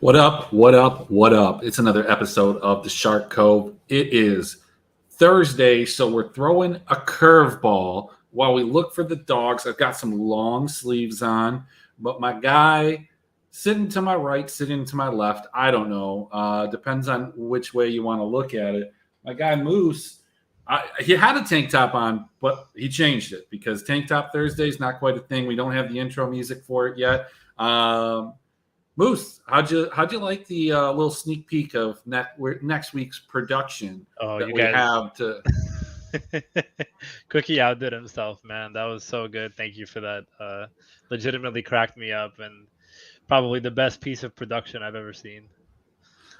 What up? What up? What up? It's another episode of the Shark Cove. It is Thursday, so we're throwing a curveball while we look for the dogs. I've got some long sleeves on, but my guy sitting to my right, sitting to my left, I don't know. Depends on which way you want to look at it. My guy Moose, he had a tank top on, but he changed it because Tank Top Thursday is not quite a thing. We don't have the intro music for it yet. Moose, how'd you like the little sneak peek of next week's production Oh, that you we guys. have to? Cookie outdid himself, man. That was so good. Thank you for that. Legitimately cracked me up, and probably the best piece of production I've ever seen.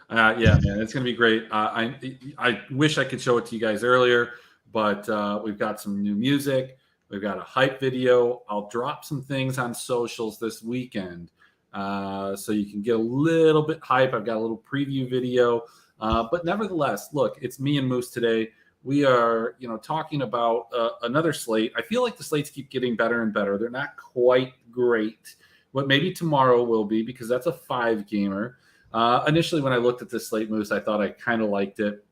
Yeah, man, it's gonna be great. I wish I could show it to you guys earlier, but we've got some new music. We've got a hype video. I'll drop some things on socials this weekend, so you can get a little bit hype. I've got a little preview video, but nevertheless, look, it's me and Moose today. We are, talking about another slate. I feel like the slates keep getting better and better. They're not quite great, but maybe tomorrow will be because that's a 5-gamer. Initially, when I looked at this slate, Moose, I thought I kind of liked it.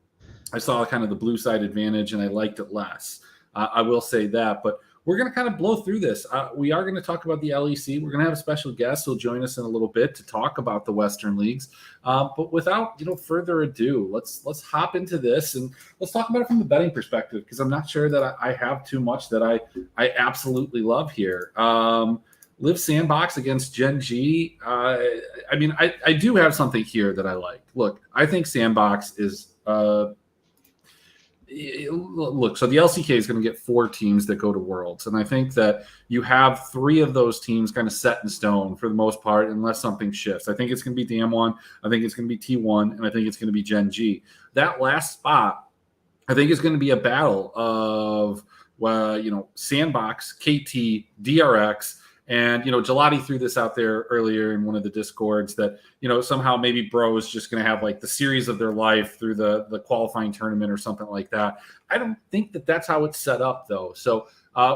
I saw kind of the blue side advantage, and I liked it less. I will say that, but we're going to kind of blow through this. We are going to talk about the LEC. We're going to have a special guest who'll join us in a little bit to talk about the Western leagues. But without further ado, let's hop into this and let's talk about it from the betting perspective because I'm not sure that I have too much that I absolutely love here. Live Sandbox against Gen G. I do have something here that I like. Look, I think Sandbox is look. So the LCK is going to get 4 teams that go to Worlds, and I think that you have 3 of those teams kind of set in stone for the most part, unless something shifts. I think it's going to be DM1. I think it's going to be T1, and I think it's going to be Gen G. That last spot, I think, is going to be a battle of Sandbox, KT, DRX. And, Gelati threw this out there earlier in one of the Discords that, somehow maybe Bro is just going to have like the series of their life through the qualifying tournament or something like that. I don't think that that's how it's set up, though. So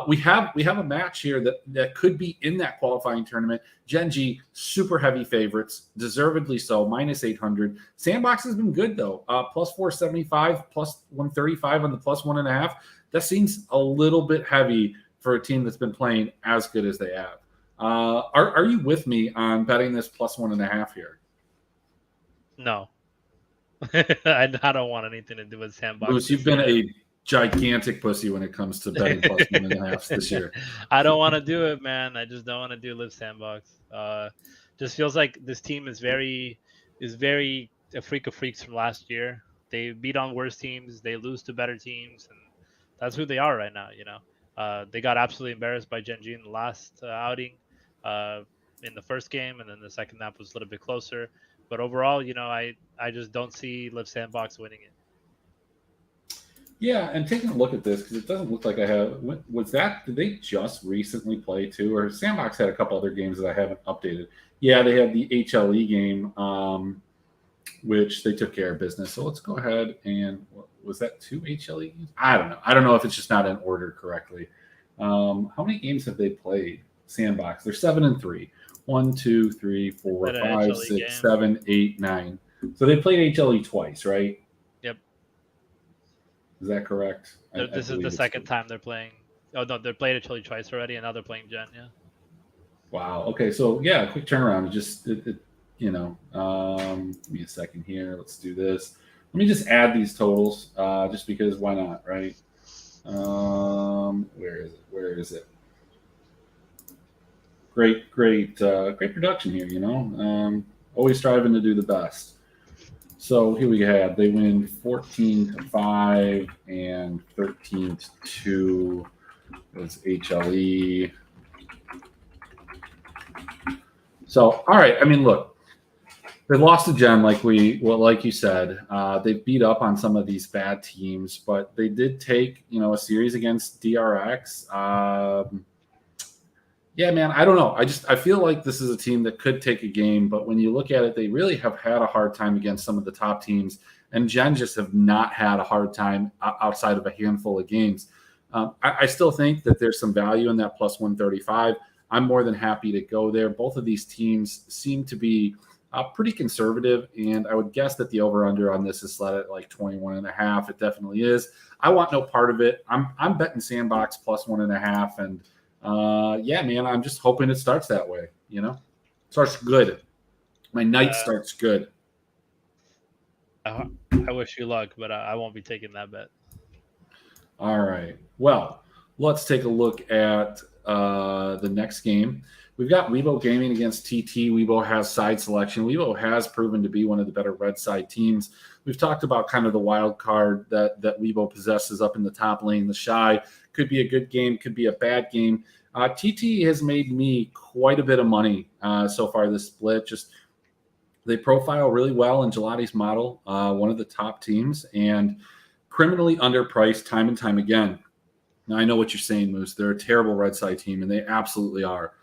we have a match here that could be in that qualifying tournament. Gen G, super heavy favorites, deservedly so, minus 800. Sandbox has been good, though. Plus 475, plus 135 on the plus 1.5. That seems a little bit heavy for a team that's been playing as good as they have. Are you with me on betting this plus 1.5 here? No. I don't want anything to do with Sandbox. Bruce, you've been a gigantic pussy when it comes to betting plus 1.5 this year. I don't want to do it, man. I just don't want to do Live Sandbox. Just feels like this team is very a freak of freaks from last year. They beat on worse teams. They lose to better teams, and that's who they are right now. They got absolutely embarrassed by Gen G in the last outing, in the first game, and then the second map was a little bit closer. But overall, I just don't see Live Sandbox winning it. Yeah, and taking a look at this, because it doesn't look like I have. Did they just recently play too? Or Sandbox had a couple other games that I haven't updated. Yeah, they had the HLE game, which they took care of business. So let's go ahead and was that 2 HLE games? I don't know. I don't know if it's just not in order correctly. How many games have they played? Sandbox. They're 7-3. 1, 2, 3, 4, 5, 6, 7, 8, 9. So they played HLE twice, right? Yep. Is that correct? This is the second time they're playing. Oh no, they played HLE twice already, and now they're playing Gen. Yeah. Wow. Okay. So yeah, quick turnaround. Give me a second here. Let's do this. Let me just add these totals, just because why not, right? Where is it? Where is it? Great production here. Always striving to do the best. So here we have they win 14-5 and 13-2. That's HLE. So all right, I mean, look. They lost to Gen, like you said. They beat up on some of these bad teams, but they did take, a series against DRX. Yeah, man, I don't know. I feel like this is a team that could take a game, but when you look at it, they really have had a hard time against some of the top teams, and Gen just have not had a hard time outside of a handful of games. I still think that there's some value in that plus 135. I'm more than happy to go there. Both of these teams seem to be pretty conservative. And I would guess that the over under on this is set at like 21.5. It definitely is. I want no part of it. I'm betting Sandbox plus 1.5. And yeah, man, I'm just hoping it starts that way. Starts good. My night Uh, starts good. I, I wish you luck, but I won't be taking that bet. All right. Well, let's take a look at the next game. We've got Weibo Gaming against TT. Weibo has side selection. Weibo has proven to be one of the better red side teams. We've talked about kind of the wild card that Weibo possesses up in the top lane. The Shy could be a good game, could be a bad game. TT has made me quite a bit of money so far this split. Just they profile really well in Gelati's model, one of the top teams, and criminally underpriced time and time again. Now I know what you're saying, Moose. They're a terrible red side team, and they absolutely are.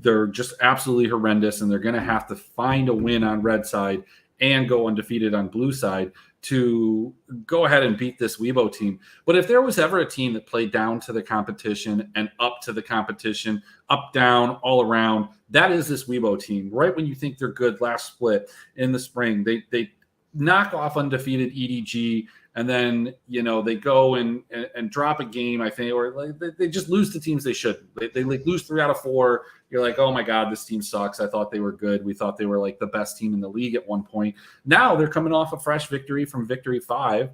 They're just absolutely horrendous, and they're going to have to find a win on red side and go undefeated on blue side to go ahead and beat this Weibo team. But if there was ever a team that played down to the competition and up to the competition, up, down, all around, that is this Weibo team. Right when you think they're good last split in the spring, they knock off undefeated EDG, and then they go and drop a game, I think, or like they just lose to teams they shouldn't. They like lose 3 out of 4. You're like, oh my god, this team sucks. I thought they were good. We thought they were like the best team in the league at one point. Now they're coming off a fresh victory from Victory 5,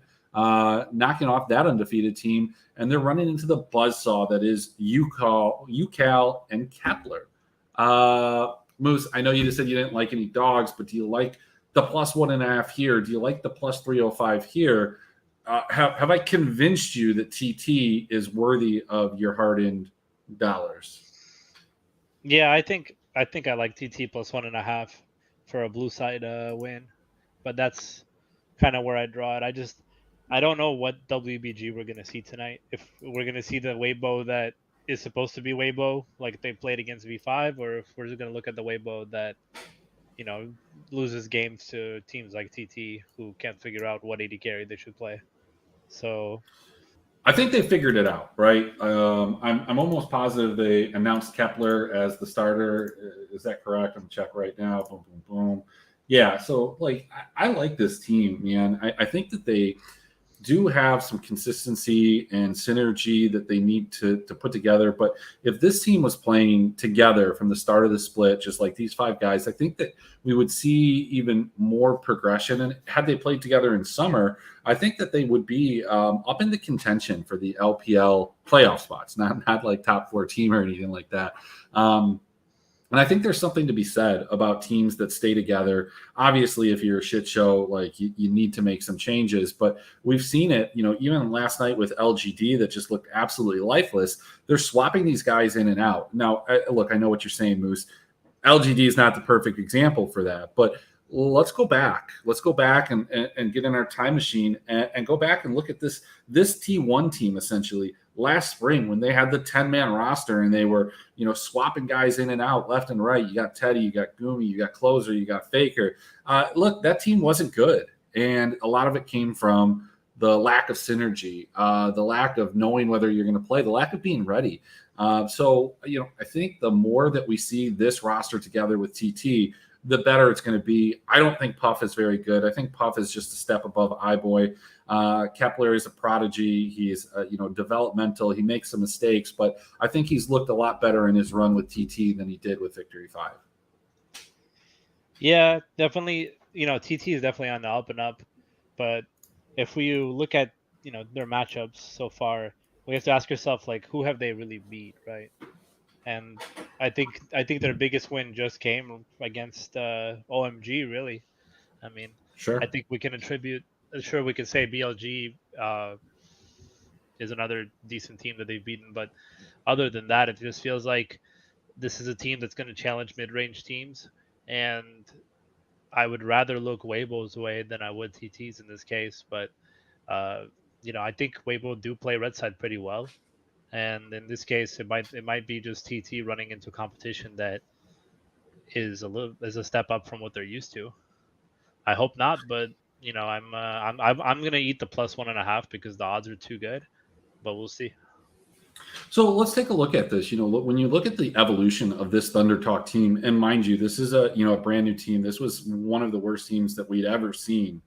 knocking off that undefeated team, and they're running into the buzzsaw that is UCal and Kepler. Moose, I know you just said you didn't like any dogs, but do you like the plus 1.5 here? Do you like the plus 305 here? Have I convinced you that TT is worthy of your hard-earned dollars? Yeah, I think I like TT plus 1.5 for a blue side win, but that's kind of where I draw it. I don't know what WBG we're gonna see tonight. If we're gonna see the Weibo that is supposed to be Weibo, like they played against V5, or if we're just gonna look at the Weibo that you know loses games to teams like TT who can't figure out what AD carry they should play. So I think they figured it out, right? I'm almost positive they announced Kepler as the starter. Is that correct? I'm check right now. Boom, boom, boom. Yeah. So like, I like this team, man. I think that they do have some consistency and synergy that they need to put together. But if this team was playing together from the start of the split, just like these 5 guys, I think that we would see even more progression. And had they played together in summer, I think that they would be up in the contention for the LPL playoff spots, not like top 4 team or anything like that. And I think there's something to be said about teams that stay together. Obviously, if you're a shit show, like you need to make some changes. But we've seen it, even last night with LGD that just looked absolutely lifeless. They're swapping these guys in and out. Now, look, I know what you're saying, Moose. LGD is not the perfect example for that, but let's go back. Let's go back and get in our time machine and go back and look at this T1 team essentially last spring when they had the 10-man roster and they were, swapping guys in and out left and right. You got Teddy, you got Gumi, you got Closer, you got Faker. Look, that team wasn't good. And a lot of it came from the lack of synergy, the lack of knowing whether you're going to play, the lack of being ready. So, I think the more that we see this roster together with TT, the better it's going to be. I don't think Puff is very good. I think Puff is just a step above iBoy. Kepler is a prodigy. He's developmental. He makes some mistakes, but I think he's looked a lot better in his run with TT than he did with Victory 5. yeah, definitely. TT is definitely on the up and up, but if we look at their matchups so far, we have to ask ourselves like who have they really beat, right? And I think their biggest win just came against OMG. Really, I mean, I Sure. think we can attribute. Sure, we can say BLG is another decent team that they've beaten, but other than that, it just feels like this is a team that's going to challenge mid-range teams, and I would rather look Weibo's way than I would TT's in this case. But uh, I think Weibo do play red side pretty well, and in this case, it might be just TT running into competition that is a step up from what they're used to. I hope not, but I'm gonna eat the plus 1.5 because the odds are too good. But we'll see. So let's take a look at this. When you look at the evolution of this Thunder Talk team, and mind you, this is a brand new team. This was one of the worst teams that we'd ever seen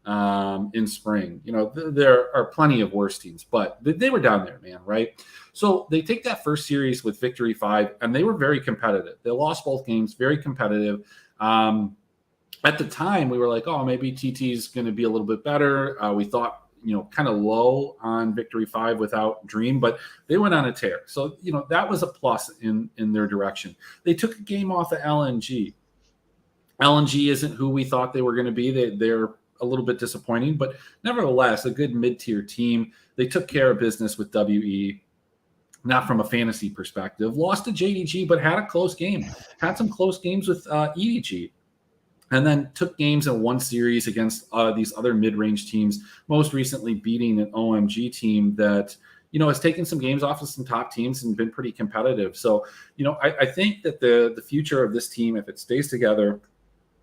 in spring. There are plenty of worse teams, but they were down there, man, right? So they take that first series with victory 5, and they were very competitive. They lost both games, very competitive. At the time, we were like, oh, maybe TT's going to be a little bit better. We thought kind of low on victory 5 without Dream, but they went on a tear. So, that was a plus in their direction. They took a game off of LNG. LNG isn't who we thought they were going to be. They're a little bit disappointing, but nevertheless, a good mid-tier team. They took care of business with WE, not from a fantasy perspective. Lost to JDG, but had a close game. Had some close games with EDG. And then took games in one series against these other mid-range teams, most recently beating an OMG team that, has taken some games off of some top teams and been pretty competitive. So, I think that the future of this team, if it stays together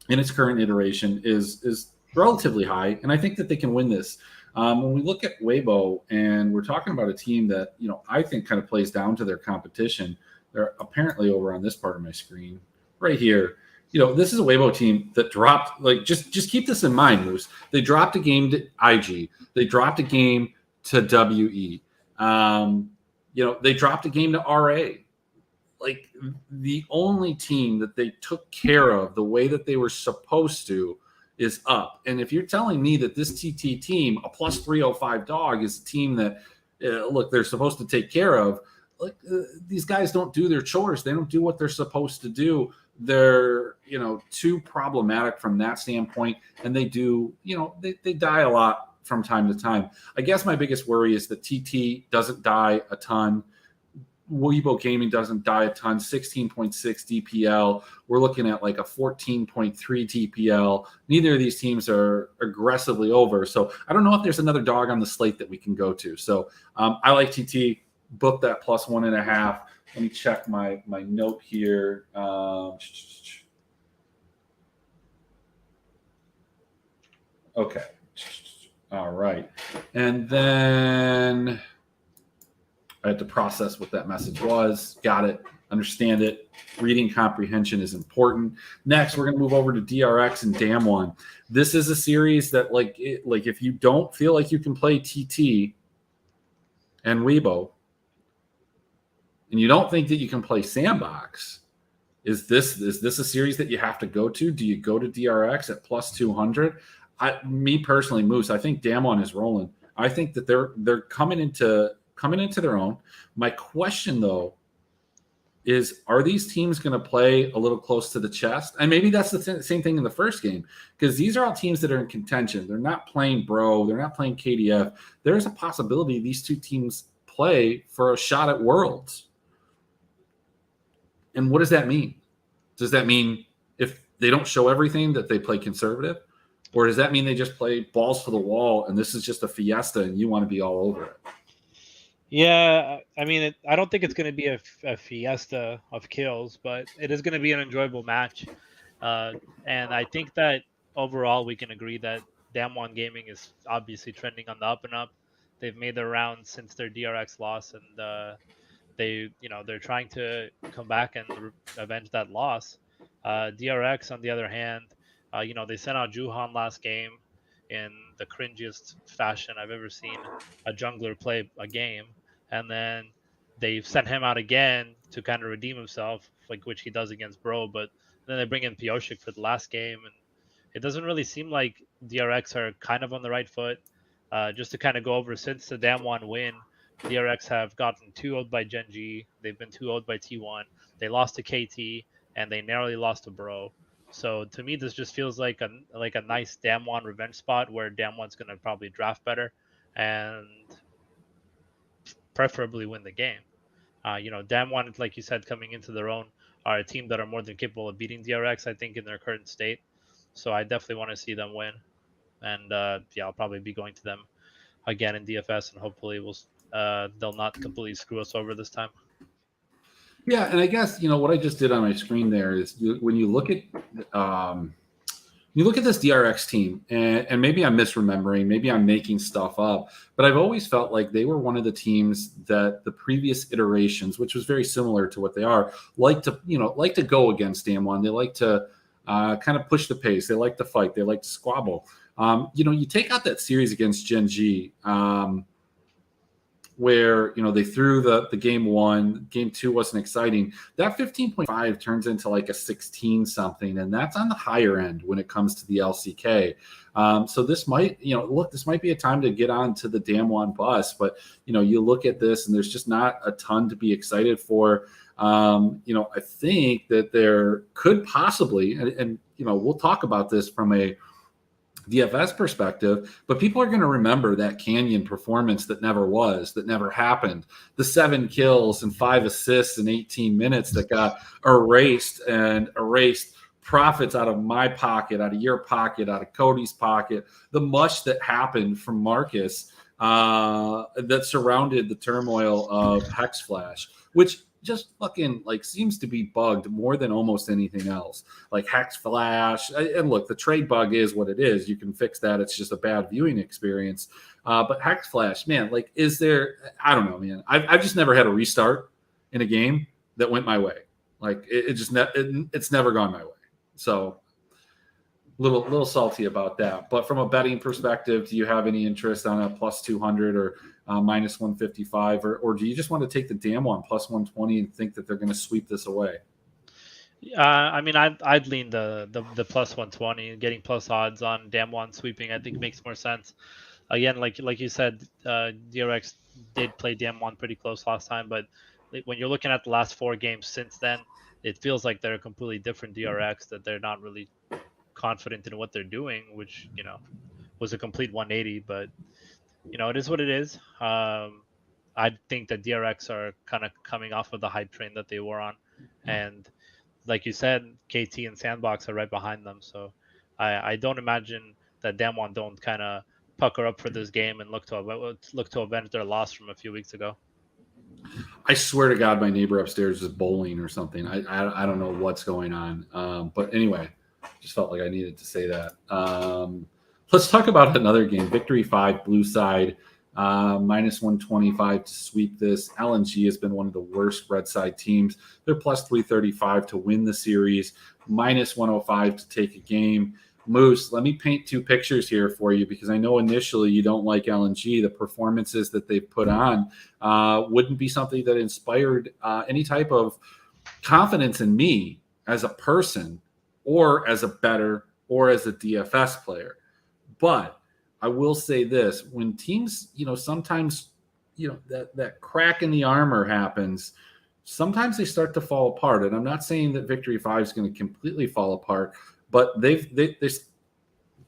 in its current iteration, is relatively high. And I think that they can win this. When we look at Weibo, and we're talking about a team that, I think kind of plays down to their competition, they're apparently over on this part of my screen right here. This is a Weibo team that dropped, just keep this in mind, Moose. They dropped a game to IG. They dropped a game to WE. They dropped a game to RA. Like, the only team that they took care of the way that they were supposed to is up. And if you're telling me that this TT team, a plus 305 dog, is a team that, they're supposed to take care of, these guys don't do their chores. They don't do what they're supposed to do. They're, too problematic from that standpoint. And they do, they die a lot from time to time. I guess my biggest worry is that TT doesn't die a ton. Weibo Gaming doesn't die a ton, 16.6 DPL. We're looking at like a 14.3 DPL. Neither of these teams are aggressively over. So I don't know if there's another dog on the slate that we can go to. So I like TT. Book that plus 1.5. Let me check my note here. Okay. All right. And then I had to process what that message was. Got it. Understand it. Reading comprehension is important. Next, we're going to move over to DRX and Damwon. This is a series that, if you don't feel like you can play TT and Weibo, and you don't think that you can play Sandbox, is this a series that you have to go to? Do you go to DRX at plus 200? Me personally, Moose, I think Damwon is rolling. I think that they're coming into their own. My question, though, is, are these teams going to play a little close to the chest? And maybe that's the same thing in the first game, because these are all teams that are in contention. They're not playing Bro. They're not playing KDF. There's a possibility these two teams play for a shot at Worlds. And what does that mean? Does that mean if they don't show everything that they play conservative? Or does that mean they just play balls to the wall and this is just a fiesta and you want to be all over it? Yeah, I mean, I don't think it's going to be a fiesta of kills, but it is going to be an enjoyable match. And I think that overall we can agree that Damwon Gaming is obviously trending on the up and up. They've made their rounds since their DRX loss, and they're trying to come back and avenge that loss. DRX, on the other hand, they sent out Juhan last game in the cringiest fashion I've ever seen a jungler play a game, and then they sent him out again to kind of redeem himself, which he does against Bro. But then they bring in Pioshik for the last game, and it doesn't really seem like DRX are kind of on the right foot. Just to kind of go over, since the Damwon win, DRX have gotten 2-0'd by Genji. They've been 2-0'd by T1. They lost to KT, and they narrowly lost to Bro. So to me, this just feels like a nice Damwon revenge spot where Damwon's going to probably draft better and preferably win the game. Damwon, like you said, coming into their own, are a team that are more than capable of beating DRX, I think, in their current state. So I definitely want to see them win. And I'll probably be going to them again in DFS, and hopefully they'll not completely screw us over this time. Yeah, and I guess what I just did on my screen there is when you look at You look at this DRX team, and maybe I'm misremembering, maybe I'm making stuff up, but I've always felt like they were one of the teams that the previous iterations, which was very similar to what they are, like to go against Damwon. They like to kind of push the pace. They like to fight. They like to squabble. You take out that series against Gen G. Where they threw the game one, game two wasn't exciting. That 15.5 turns into like a 16 something, and that's on the higher end when it comes to the LCK. So this might, this might be a time to get on to the Damwon bus, but you look at this and there's just not a ton to be excited for. I think that there could possibly, and we'll talk about this from a DFS perspective, but people are going to remember that Canyon performance that never happened. The 7 kills and 5 assists in 18 minutes that got erased profits out of my pocket, out of your pocket, out of Cody's pocket. The mush that happened from Marcus that surrounded the turmoil of Hex Flash, which just fucking seems to be bugged more than almost anything else. Like Hex Flash, and look, the trade bug is what it is. You can fix that. It's just a bad viewing experience. But Hex Flash, man, is there? I don't know, man. I've just never had a restart in a game that went my way. It's never gone my way. So little salty about that. But from a betting perspective, do you have any interest on a plus 200 or minus 155, or do you just want to take the Damwon plus 120 and think that they're going to sweep this away? I mean, I'd lean the plus 120. Getting plus odds on Damwon sweeping, I think makes more sense. Again, like you said, DRX did play Damwon pretty close last time, but when you're looking at the last 4 games since then, it feels like they're a completely different DRX, that they're not really confident in what they're doing, which was a complete 180. But it is what it is. I think that DRX are kind of coming off of the hype train that they were on, and like you said, KT and Sandbox are right behind them. So I don't imagine that Damwon don't kind of pucker up for this game and look to avenge their loss from a few weeks ago. I swear to God, my neighbor upstairs is bowling or something. I don't know what's going on. But anyway, just felt like I needed to say that. Let's talk about another game. Victory 5, blue side, minus 125 to sweep this. LNG has been one of the worst red side teams. They're plus 335 to win the series, minus 105 to take a game. Moose, let me paint 2 pictures here for you, because I know initially you don't like LNG. The performances that they've put on wouldn't be something that inspired any type of confidence in me as a person or as a bettor or as a DFS player. But I will say this: when teams, sometimes, that crack in the armor happens, sometimes they start to fall apart. And I'm not saying that Victory 5 is going to completely fall apart, but they're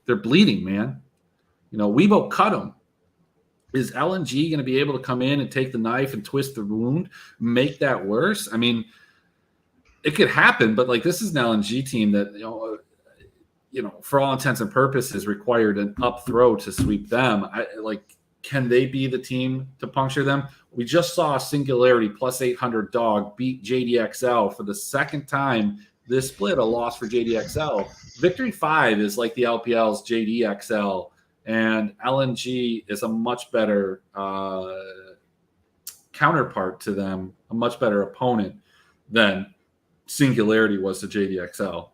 bleeding, man. Weibo cut them. Is LNG going to be able to come in and take the knife and twist the wound, make that worse? I mean, it could happen, but this is an LNG team that for all intents and purposes required an up throw to sweep them. Can they be the team to puncture them? We just saw Singularity plus 800 dog beat JDXL for the second time this split, a loss for JDXL. Victory 5 is like the LPL's JDXL, and LNG is a much better counterpart to them, a much better opponent than Singularity was to JDXL.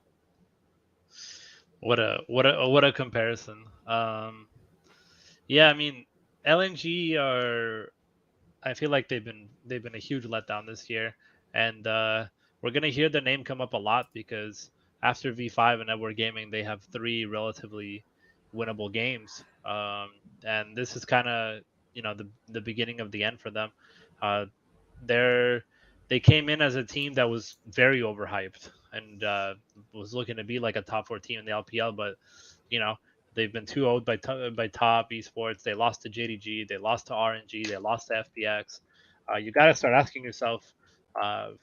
What a comparison. Yeah, I mean, LNG are. I feel like they've been a huge letdown this year, and we're gonna hear their name come up a lot, because after V5 and Network Gaming, they have 3 relatively winnable games, and this is kind of the beginning of the end for them. They came in as a team that was very overhyped and was looking to be like a top 4 team in the LPL, but they've been 2-0 by Top Esports. They lost to JDG, they lost to RNG, they lost to FPX. You got to start asking yourself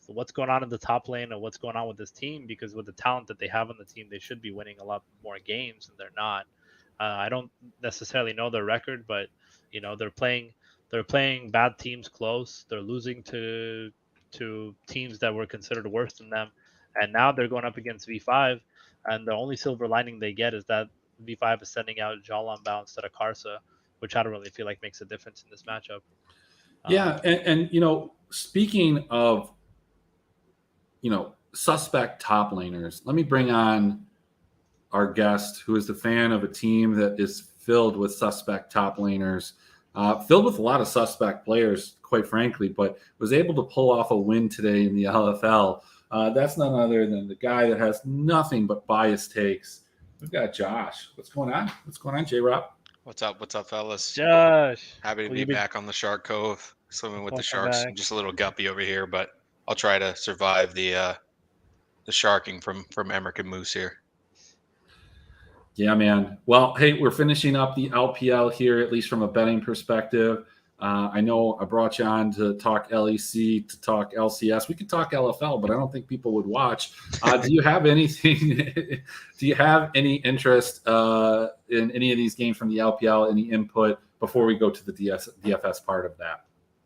what's going on in the top lane and what's going on with this team, because with the talent that they have on the team, they should be winning a lot more games, and they're not. I don't necessarily know their record, but they're playing bad teams close. They're losing to teams that were considered worse than them, and now they're going up against V5. And the only silver lining they get is that V5 is sending out Jalambo instead of Karsa, which I don't really feel like makes a difference in this matchup. Yeah, and speaking of suspect top laners, let me bring on our guest, who is the fan of a team that is filled with suspect top laners, filled with a lot of suspect players, quite frankly, but was able to pull off a win today in the LFL. That's none other than the guy that has nothing but biased takes. We've got Josh. What's going on? What's going on, J Rob? What's up? What's up, fellas? Josh, Happy to will be you be back on the Shark Cove, swimming with the welcome sharks. back? I'm just a little guppy over here, but I'll try to survive the sharking from Emmerich and Moose here. Yeah, man. Well, hey, we're finishing up the LPL here, at least from a betting perspective. I know I brought you on to talk LEC, to talk LCS. We could talk LFL, but I don't think people would watch. Do you have anything? Do you have any interest in any of these games from the LPL? Any input before we go to the DFS part of that?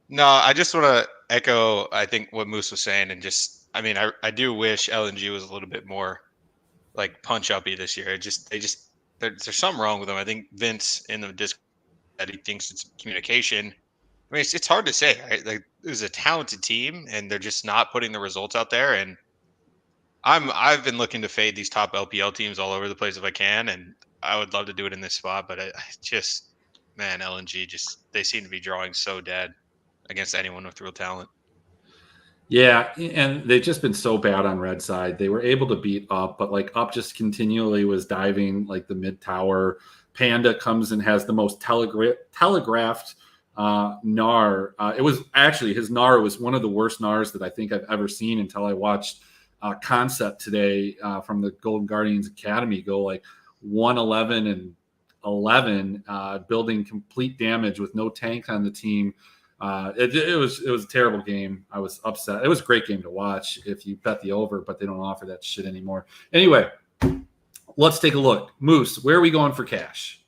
No, I just want to echo, I think, what Moose was saying, and just, I mean, I do wish LNG was a little bit more like punch uppy this year. There's something wrong with them. I think Vince in the Discord that he thinks it's communication. I mean, it's hard to say, right? Like, it was a talented team, and they're just not putting the results out there. And I've been looking to fade these top LPL teams all over the place if I can, and I would love to do it in this spot. But I just, man, LNG just they seem to be drawing so dead against anyone with real talent. Yeah, and they've just been so bad on red side. They were able to beat up, but like up just continually was diving like the mid tower. Panda comes and has the most telegraphed Gnar. It was actually his Gnar was one of the worst Gnars that I think I've ever seen until I watched Concept today from the Golden Guardians Academy go like 111 and 11, building complete damage with no tank on the team. It was a terrible game. I was upset. It was a great game to watch if you bet the over, but they don't offer that shit anymore. Anyway, let's take a look. Moose, where are we going for cash?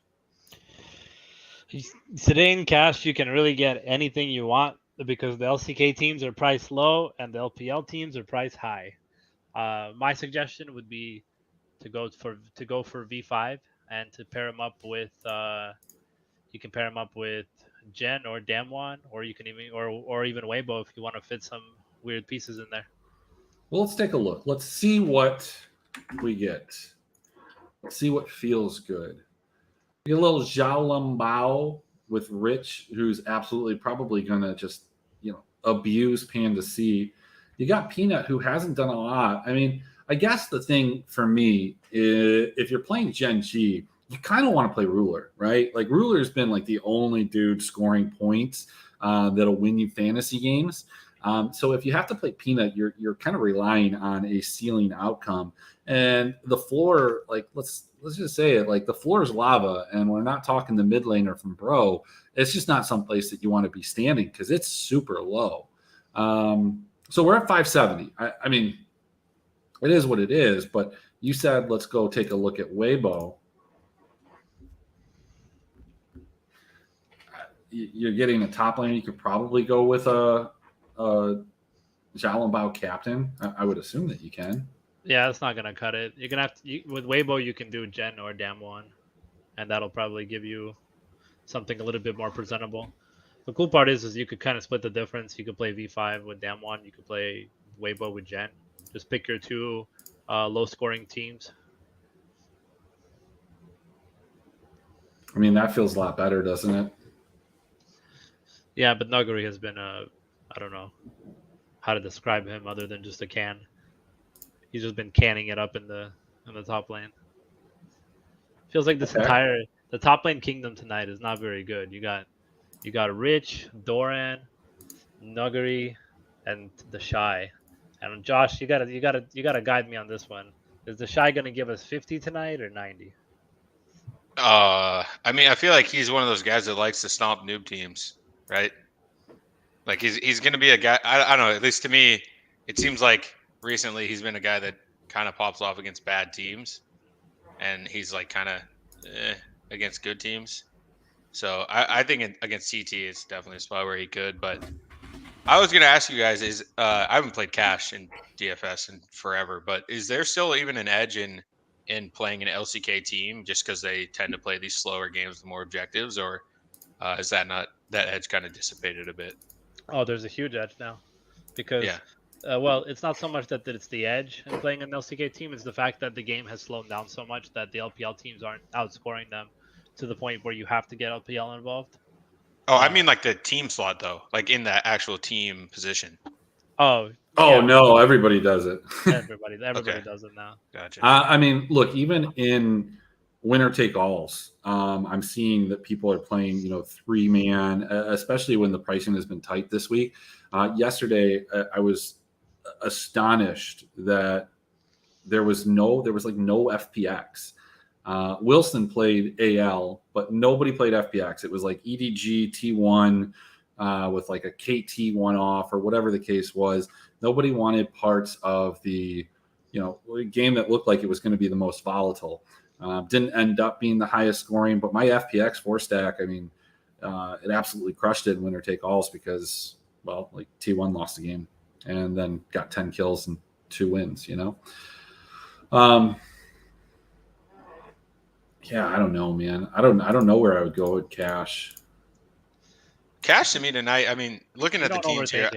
Today in cash, you can really get anything you want because the LCK teams are priced low and the LPL teams are priced high. My suggestion would be to go for V5 and to pair them up with you can pair them up with Jen or Damwon, or you can even Weibo if you want to fit some weird pieces in there. Well, let's take a look. Let's see what we get. Let's see what feels good. We get a little Xiaolongbao with Rich, who's absolutely probably gonna just abuse Panda C. You got Peanut, who hasn't done a lot. I mean, I guess the thing for me is if you're playing Gen G, you kind of want to play Ruler, right? Like Ruler's been like the only dude scoring points that'll win you fantasy games. So if you have to play Peanut, you're kind of relying on a ceiling outcome. And the floor, like let's just say it, like the floor is lava, and we're not talking the mid laner from Bro. It's just not some place that you want to be standing because it's super low. So we're at 570. I mean, it is what it is. But you said let's go take a look at Weibo. You're getting a top lane. You could probably go with a Xiaolongbao captain. I would assume that you can. Yeah, that's not gonna cut it. You're gonna have to with Weibo. You can do Jen or Damwon, and that'll probably give you something a little bit more presentable. The cool part is you could kind of split the difference. You could play V5 with Damwon. You could play Weibo with Jen. Just pick your two low-scoring teams. I mean, that feels a lot better, doesn't it? Yeah, but Nuguri has been I don't know how to describe him other than just a can. He's just been canning it up in the top lane. Feels like this entire the top lane kingdom tonight is not very good. You got Rich, Doran, Nuguri, and the Shy. And Josh, you gotta guide me on this one. Is the Shy gonna give us 50 tonight or 90? I mean, I feel like he's one of those guys that likes to stomp noob teams, right? Like he's gonna be a guy. I don't know. At least to me, it seems like recently he's been a guy that kind of pops off against bad teams, and he's like kind of against good teams. So I think against CT it's definitely a spot where he could. But I was gonna ask you guys I haven't played Cash in DFS in forever, but is there still even an edge in in playing an LCK team just because they tend to play these slower games with more objectives, or is that edge kind of dissipated a bit? Oh, there's a huge edge now Yeah. because, well, it's not so much that it's the edge in playing an LCK team. It's the fact that the game has slowed down so much that the LPL teams aren't outscoring them to the point where you have to get LPL involved. Oh, I mean like the team slot though, like in the actual team position. Oh, Oh yeah, no, everybody does it. everybody Okay. does it now. Gotcha. I mean, look, even in winner take alls, I'm seeing that people are playing, 3-man, especially when the pricing has been tight this week. Yesterday, I was astonished that there was like no FPX. Wilson played AL, but nobody played FPX. It was like EDG T1 with like a KT one off or whatever the case was. Nobody wanted parts of the game that looked like it was going to be the most volatile. Didn't end up being the highest scoring, but my FPX 4-stack, I mean, it absolutely crushed it in winner take alls because, well, like T1 lost the game and then got 10 kills and 2 wins, Yeah, I don't know, man. I don't know where I would go with Cash. Cash to me tonight, I mean, looking at the teams here,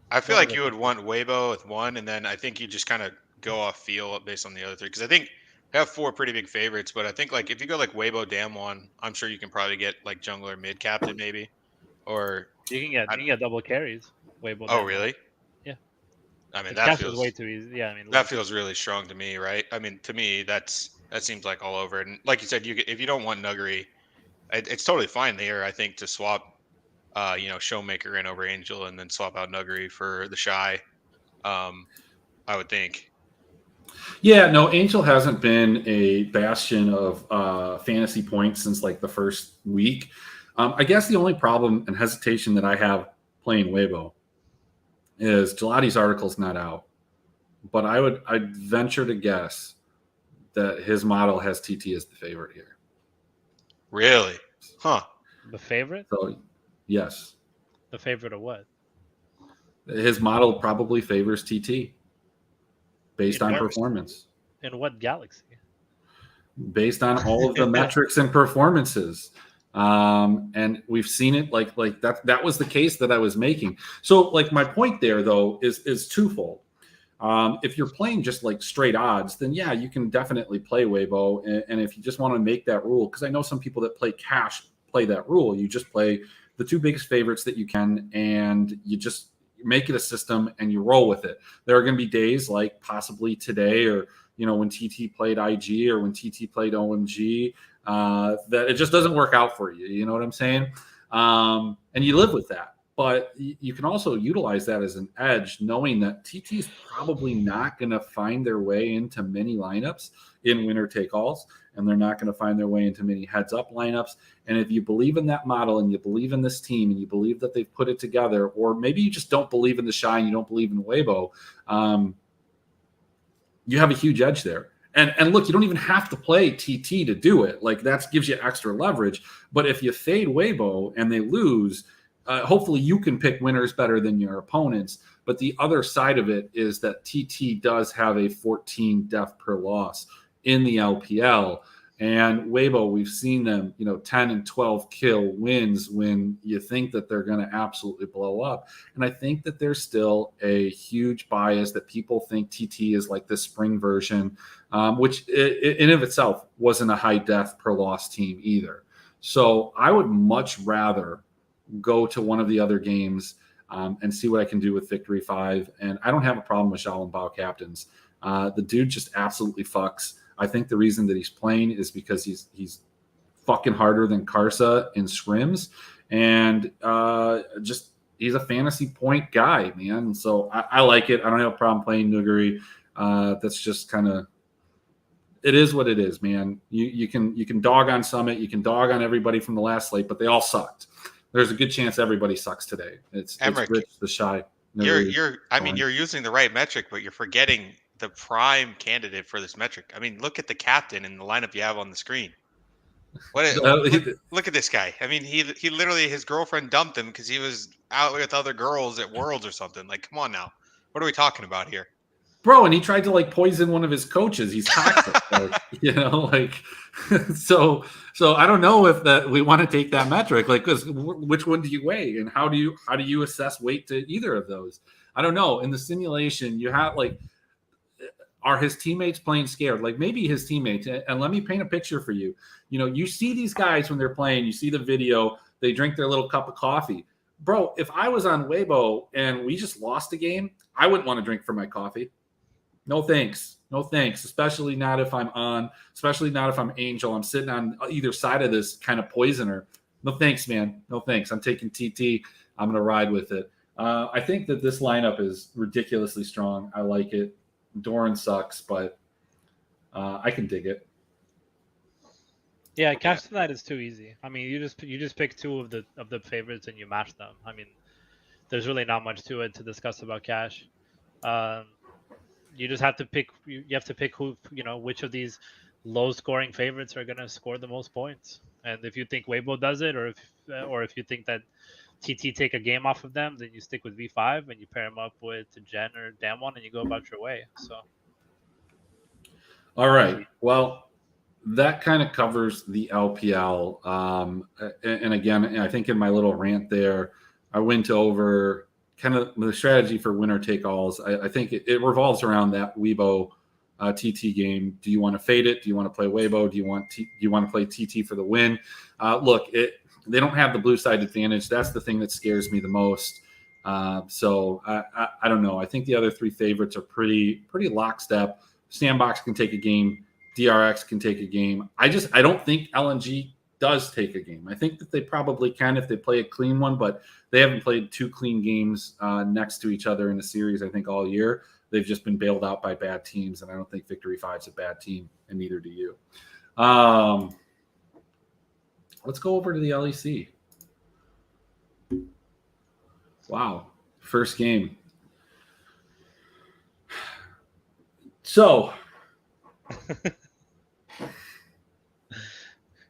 I feel like you would want Weibo with 1, and then I think you just kind of go off feel based on the other 3. Because I think I have 4 pretty big favorites, but I think like if you go like Weibo, Damwon, I'm sure you can probably get like jungler mid captain maybe, or you can get double carries. Weibo. Oh, really? Yeah. I mean, Cash is way too easy. Yeah, I mean that feels really strong to me, right? I mean, to me, that seems like all over. And like you said, if you don't want Nuggery, it's totally fine there. I think to swap, Showmaker in over Angel and then swap out Nuggery for the Shy. I would think. Yeah, no, Angel hasn't been a bastion of fantasy points since like the first week. I guess the only problem and hesitation that I have playing Weibo is Gelati's article's not out, but I'd venture to guess that his model has TT as the favorite here. Really? Huh. The favorite? So, yes. The favorite of what? His model probably favors TT based on performance. In what galaxy? Based on all of the metrics and performances. And we've seen it like that was the case that I was making. So like my point there though is twofold. If you're playing just like straight odds, then yeah, you can definitely play Weibo. And if you just want to make that rule, because I know some people that play cash play that rule, you just play the 2 biggest favorites that you can, and you just make it a system and you roll with it. There are going to be days like possibly today or when TT played IG or when TT played OMG, that it just doesn't work out for you. You know what I'm saying? And you live with that. But you can also utilize that as an edge, knowing that TT is probably not going to find their way into many lineups in winner take alls, and they're not going to find their way into many heads up lineups. And if you believe in that model and you believe in this team and you believe that they've put it together, or maybe you just don't believe in the Shy and you don't believe in Weibo, you have a huge edge there. And look, you don't even have to play TT to do it. Like that gives you extra leverage. But if you fade Weibo and they lose, hopefully you can pick winners better than your opponents. But the other side of it is that TT does have a 14 death per loss in the LPL. And Weibo, we've seen them, 10 and 12 kill wins when you think that they're going to absolutely blow up. And I think that there's still a huge bias that people think TT is like the spring version, which in of itself wasn't a high death per loss team either. So I would much rather go to one of the other games and see what I can do with Victory 5. And I don't have a problem with Xiao and Bao captains. The dude just absolutely fucks. I think the reason that he's playing is because he's fucking harder than Karsa in scrims, and just he's a fantasy point guy, man. So I like it. I don't have a problem playing Nuguri. That's just kind of it is what it is, man. You can dog on Summit, you can dog on everybody from the last slate, but they all sucked. There's a good chance everybody sucks today. It's Rich, the Shy. You're using the right metric, but you're forgetting the prime candidate for this metric. I mean, look at the captain and the lineup you have on the screen. Look at this guy. I mean, he literally, his girlfriend dumped him because he was out with other girls at Worlds or something. Like, come on now. What are we talking about here? bro, and he tried to like poison one of his coaches. He's toxic, like so I don't know if that we want to take that metric, like, because which one do you weigh, and how do you assess weight to either of those? I don't know. In the simulation, you have like, are his teammates playing scared? Like maybe his teammates, and let me paint a picture for you. You see these guys when they're playing, you see the video, they drink their little cup of coffee. Bro, if I was on Weibo and we just lost a game, I wouldn't want to drink for my coffee. No thanks. No thanks. Especially not if I'm on, especially not if I'm Angel. I'm sitting on either side of this kind of poisoner. No thanks, man. No thanks. I'm taking TT. I'm going to ride with it. I think that this lineup is ridiculously strong. I like it. Doran sucks, but I can dig it. Yeah, cash tonight is too easy. I mean, you just pick two of the favorites and you match them. I mean, there's really not much to it to discuss about cash. You just have to pick. You have to pick who, which of these low-scoring favorites are going to score the most points. And if you think Weibo does it, or if you think that TT take a game off of them, then you stick with V5 and you pair them up with Jen or Damwon and you go about your way. So. All right. Well, that kind of covers the LPL. And again, I think in my little rant there, I went over kind of the strategy for winner take alls. I think it revolves around that Weibo TT game. Do you want to fade it? Do you want to play Weibo? Do you want to play TT for the win? Look, they don't have the blue side advantage. That's the thing that scares me the most. So I don't know. I think the other three favorites are pretty lockstep. Sandbox can take a game. DRX can take a game. I don't think LNG does take a game. I think that they probably can if they play a clean one, but they haven't played two clean games next to each other in the series, I think, all year. They've just been bailed out by bad teams, and I don't think Victory 5 is a bad team, and neither do you. Let's go over to the LEC. Wow. First game. So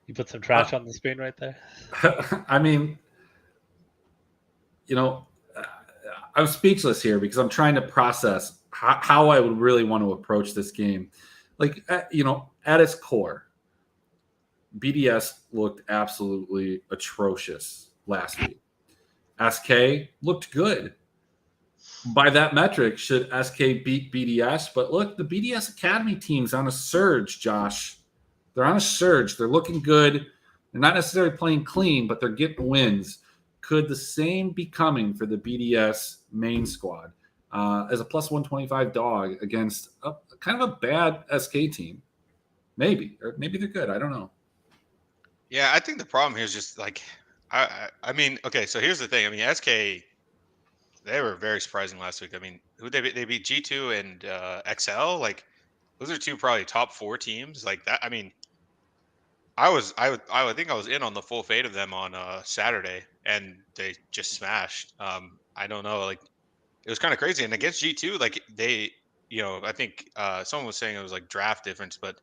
you put some trash on the screen right there. I mean, I'm speechless here because I'm trying to process how I would really want to approach this game. Like, at its core, BDS looked absolutely atrocious last week. SK looked good. By that metric, should SK beat BDS? But look, the BDS Academy team's on a surge, Josh. They're on a surge. They're looking good. They're not necessarily playing clean, but they're getting wins. Could the same be coming for the BDS main squad as a plus 125 dog against kind of a bad SK team? Maybe. Or maybe they're good. I don't know. Yeah, I think the problem here is just like, I mean, okay, so here's the thing. I mean, SK, they were very surprising last week. I mean, who they beat G2 and XL. Like, those are two probably top 4 teams. Like that. I mean, I think I was in on the full fade of them on Saturday, and they just smashed. I don't know, like it was kind of crazy. And against G2, like they, I think someone was saying it was like draft difference, but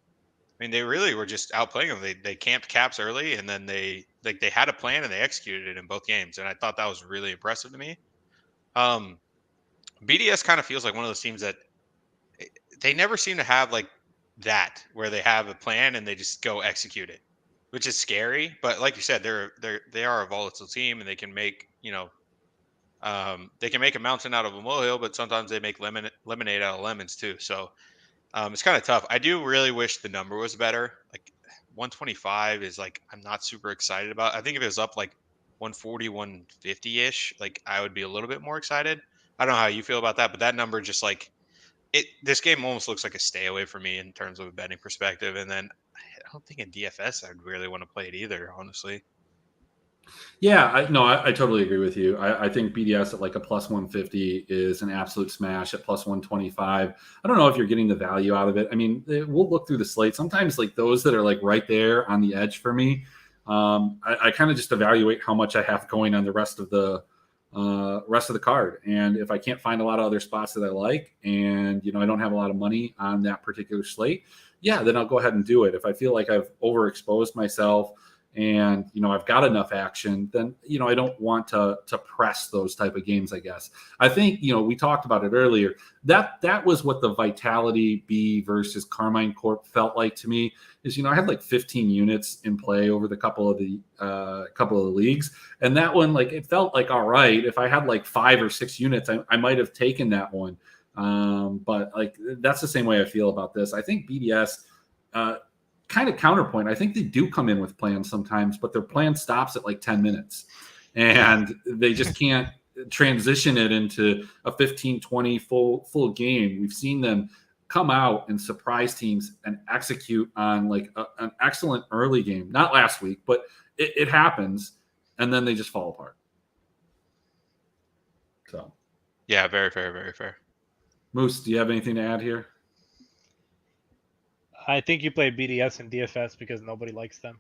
I mean, they really were just outplaying them. They camped caps early, and then they had a plan and they executed it in both games. And I thought that was really impressive to me. BDS kind of feels like one of those teams that they never seem to have like that, where they have a plan and they just go execute it, which is scary. But like you said, they are a volatile team, and they can make a mountain out of a molehill, but sometimes they make lemonade out of lemons too. So it's kind of tough. I do really wish the number was better. Like 125 is like, I'm not super excited about. I think if it was up like 140, 150 ish, like I would be a little bit more excited. I don't know how you feel about that, but that number just like this game almost looks like a stay away for me in terms of a betting perspective. And then I don't think in DFS I'd really want to play it either, honestly. Yeah, I totally agree with you. I think BDS at like a plus 150 is an absolute smash. At plus 125, I don't know if you're getting the value out of it. I mean, we'll look through the slate. Sometimes like those that are like right there on the edge for me, I kind of just evaluate how much I have going on the rest of the card. And if I can't find a lot of other spots that I like, and I don't have a lot of money on that particular slate, yeah, then I'll go ahead and do it. If I feel like I've overexposed myself and I've got enough action, then I don't want to press those type of games, I guess. I think we talked about it earlier. That was what the Vitality B versus Carmine Corp felt like to me. Is I had like 15 units in play over the couple of the leagues, and that one, like, it felt like all right. If I had like 5 or 6 units, I might have taken that one. But like that's the same way I feel about this. I think BDS. Kind of counterpoint. I think they do come in with plans sometimes, but their plan stops at like 10 minutes and they just can't transition it into a 15, 20 full game. We've seen them come out and surprise teams and execute on like an excellent early game. Not last week, but it happens. And then they just fall apart. So. Yeah, very fair, very fair. Moose, do you have anything to add here? I think you play BDS and DFS because nobody likes them.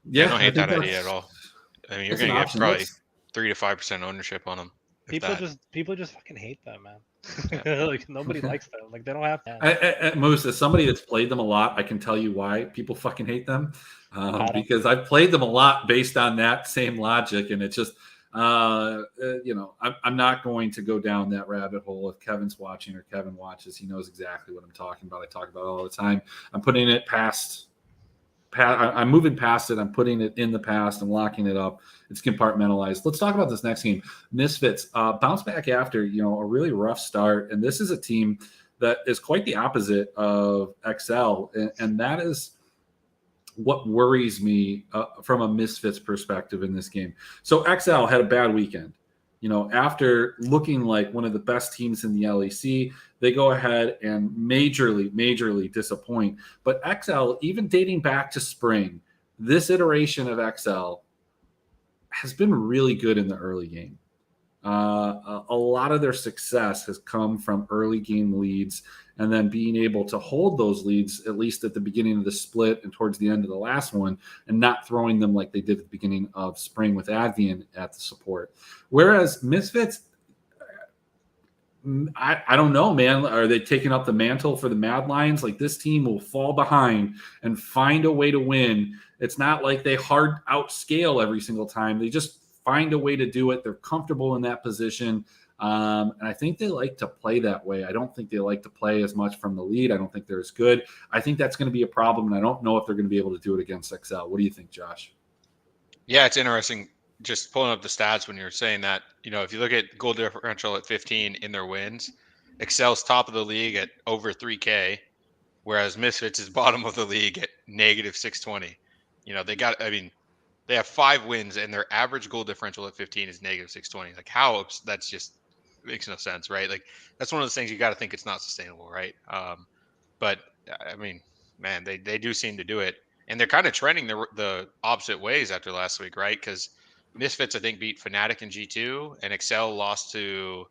Yeah, I don't hate that idea at all. I mean, you're going to get probably 3 to 5% ownership on them. People just fucking hate them, man. Yeah. Like nobody likes them. Like they don't have to. Moose, as somebody that's played them a lot, I can tell you why people fucking hate them. Because I've played them a lot based on that same logic, and it's just I'm not going to go down that rabbit hole. If Kevin's watching or Kevin watches, he knows exactly what I'm talking about. I talk about it all the time. I'm putting it I'm moving past it. I'm putting it in the past. I'm locking it up. It's compartmentalized. Let's talk about this next game. Misfits bounce back after a really rough start, and this is a team that is quite the opposite of XL, and that is what worries me from a Misfits perspective in this game. So XL had a bad weekend. After looking like one of the best teams in the LEC, they go ahead and majorly disappoint. But XL, even dating back to spring, this iteration of XL has been really good in the early game. A lot of their success has come from early game leads and then being able to hold those leads, at least at the beginning of the split and towards the end of the last one, and not throwing them like they did at the beginning of spring with Advian at the support. Whereas Misfits, I don't know, man. Are they taking up the mantle for the Mad Lions? Like, this team will fall behind and find a way to win. It's not like they hard outscale every single time. They just find a way to do it. They're comfortable in that position. And I think they like to play that way. I don't think they like to play as much from the lead. I don't think they're as good. I think that's going to be a problem, and I don't know if they're going to be able to do it against XL. What do you think, Josh? Yeah, it's interesting just pulling up the stats when you're saying that. If you look at goal differential at 15 in their wins, XL's top of the league at over 3K, whereas Misfits is bottom of the league at negative 620. They have 5 wins, and their average goal differential at 15 is negative 620. Like, how that's just makes no sense, right? Like, that's one of those things you got to think it's not sustainable, right? But I mean, man, they do seem to do it, and they're kind of trending the opposite ways after last week, right? Because Misfits, I think, beat Fnatic in G2, and XL lost to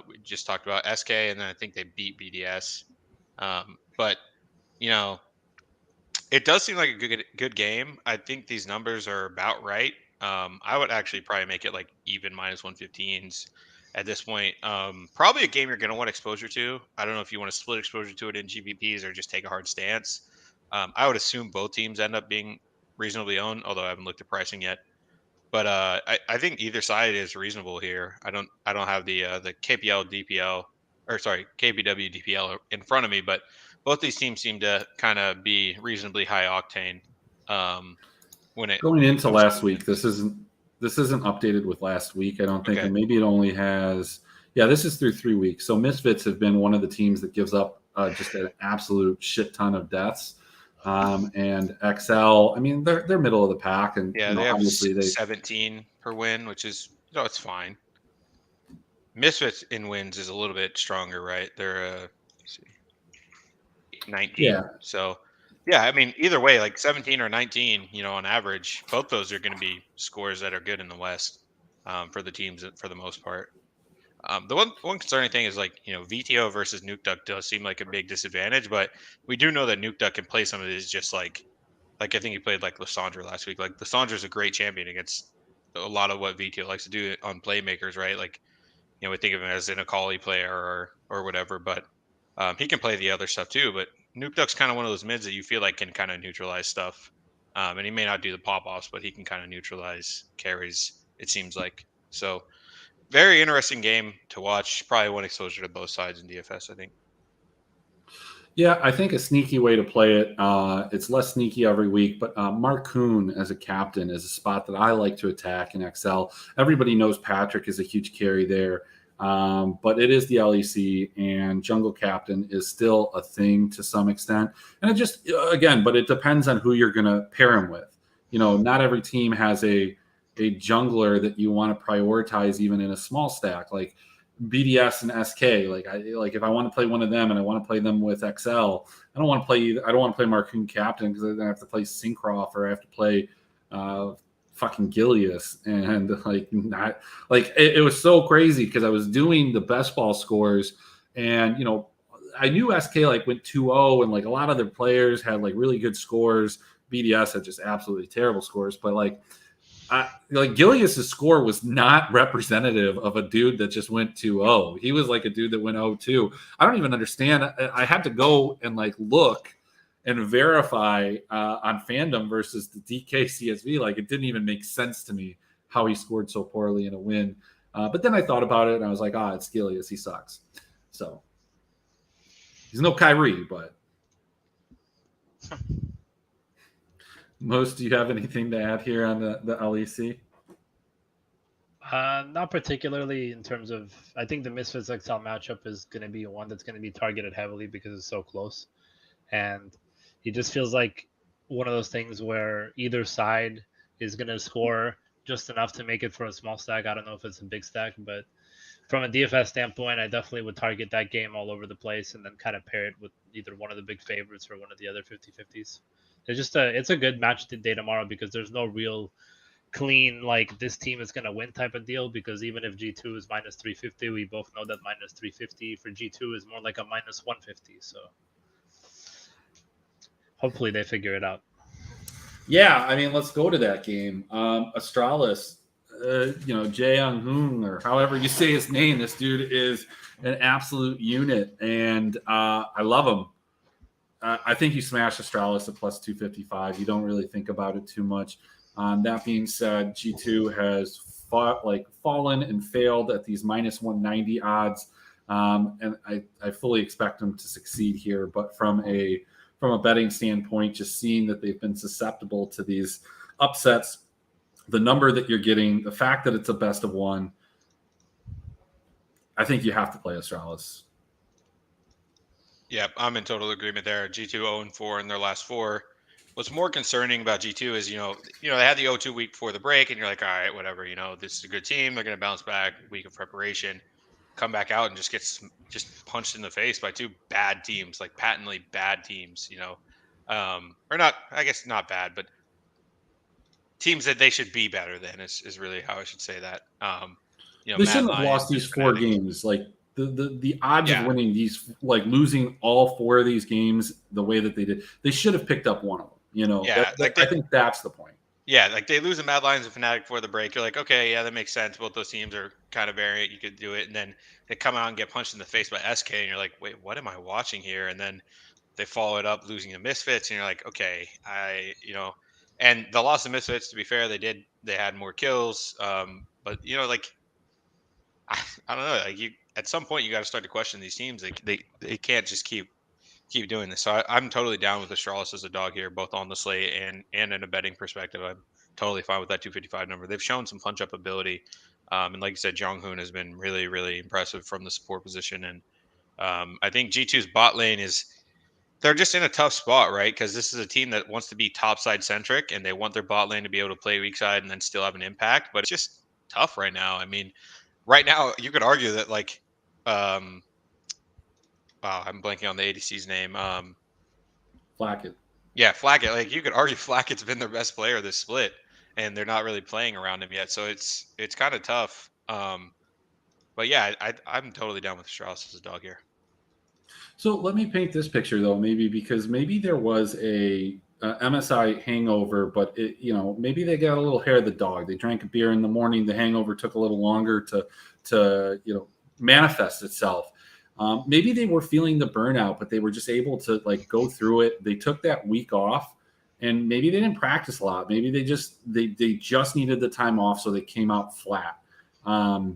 we just talked about SK, and then I think they beat BDS. But it does seem like a good game. I think these numbers are about right. I would actually probably make it like even minus 115s at this point. Probably a game you're going to want exposure to. I don't know if you want to split exposure to it in GPPs or just take a hard stance. I would assume both teams end up being reasonably owned, although I haven't looked at pricing yet. But I think either side is reasonable here. I don't have the KPL DPL KPW DPL in front of me, but both these teams seem to kind of be reasonably high octane. Going into last week, this isn't updated with last week, I don't think, and maybe it only has. Yeah, this is through 3 weeks. So Misfits have been one of the teams that gives up just an absolute shit ton of deaths. And XL, I mean, they're middle of the pack, and they have obviously 17 per win, which is it's fine. Misfits in wins is a little bit stronger, right? They're 19. Yeah. So yeah, I mean, either way, like 17 or 19, on average, both those are going to be scores that are good in the West for the teams for the most part. The one concerning thing is like, VTO versus Nuke Duck does seem like a big disadvantage, but we do know that Nuke Duck can play some of these just like I think he played like Lysandra last week. Like, Lysandra's a great champion against a lot of what VTO likes to do on playmakers, right? Like, we think of him as an Akali player or whatever, but he can play the other stuff too. But Nuke Duck's kind of one of those mids that you feel like can kind of neutralize stuff. And he may not do the pop-offs, but he can kind of neutralize carries, it seems like. So very interesting game to watch. Probably one exposure to both sides in DFS, I think. Yeah, I think a sneaky way to play it. It's less sneaky every week, but Mark Kuhn as a captain is a spot that I like to attack in XL. Everybody knows Patrick is a huge carry there, but it is the LEC, and Jungle Captain is still a thing to some extent. And it just, again, but it depends on who you're going to pair him with. Not every team has a jungler that you want to prioritize even in a small stack. Like BDS and SK. Like if I want to play one of them and I want to play them with XL, I don't want to play Marcoon Captain because then I have to play Syncroft or I have to play fucking Gilius, and it was so crazy because I was doing the best ball scores, and I knew SK went 2-0 and a lot of their players had really good scores. BDS had just absolutely terrible scores, but Gilius' score was not representative of a dude that just went 2-0. He was like a dude that went 0-2. I don't even understand. I had to go and look and verify on Fandom versus the DK CSV. It didn't even make sense to me how he scored so poorly in a win. But then I thought about it and I was like, it's Gilius. He sucks. So he's no Kyrie, but. Most, do you have anything to add here on the LEC? Not particularly in terms of, I think the Misfits XL matchup is going to be one that's going to be targeted heavily because it's so close. And it just feels like one of those things where either side is going to score just enough to make it for a small stack. I don't know if it's a big stack, but from a DFS standpoint, I definitely would target that game all over the place and then kind of pair it with either one of the big favorites or one of the other 50-50s. It's a good match day tomorrow because there's no real clean this team is going to win type of deal, because even if G2 is minus 350, we both know that minus 350 for G2 is more like a minus 150. So hopefully they figure it out. Yeah, I mean, let's go to that game. Astralis, Jae Hoon, or however you say his name, this dude is an absolute unit, and I love him. I think you smash Astralis at plus 255. You don't really think about it too much. That being said, G2 has fallen and failed at these minus 190 odds, and I fully them to succeed here. But from a betting standpoint, just seeing that they've been susceptible to these upsets, the number that you're getting, the fact that it's a best of one, I think you have to play Astralis. Yeah, I'm in total agreement there. G2 0-4 in their last 4. What's more concerning about G2 is, they had the 0-2 week before the break, and you're like, all right, whatever, this is a good team. They're going to bounce back, week of preparation, come back out and just get punched in the face by 2 bad teams, patently bad teams, or not, I guess not bad, but teams that they should be better than is really how I should say that. They shouldn't have lost these 4 games. The odds of winning these, losing all 4 of these games the way that they did, they should have picked up one of them. I think that's the point. Yeah, they lose a Mad Lions and Fnatic before the break. You're like, okay, yeah, that makes sense. Both those teams are kind of variant. You could do it. And then they come out and get punched in the face by SK, and you're like, wait, what am I watching here? And then they follow it up losing to Misfits, and you're like, okay, and the loss of Misfits, to be fair, they had more kills. But I don't know. At some point you got to start to question these teams. They can't just keep doing this. So I'm totally down with Astralis as a dog here, both on the slate and in a betting perspective. I'm totally fine with that 255 number. They've shown some punch up ability, and like you said, Jonghoon has been really, really impressive from the support position. And I think G2's bot lane they're just in a tough spot, right? Because this is a team that wants to be top side centric, and they want their bot lane to be able to play weak side and then still have an impact. But it's just tough right now. I mean, right now, you could argue that wow, I'm blanking on the ADC's name. Flacket. Yeah, Flacket. You could argue Flacket's been their best player this split, and they're not really playing around him yet. So it's kind of tough. But yeah, I'm totally down with Strauss as a dog here. So let me paint this picture though, because maybe there was a MSI hangover, but maybe they got a little hair of the dog. They drank a beer in the morning. The hangover took a little longer to manifest itself. Maybe they were feeling the burnout, but they were just able to like go through it. They took that week off, and maybe they didn't practice a lot. Maybe they just needed the time off, so they came out flat. I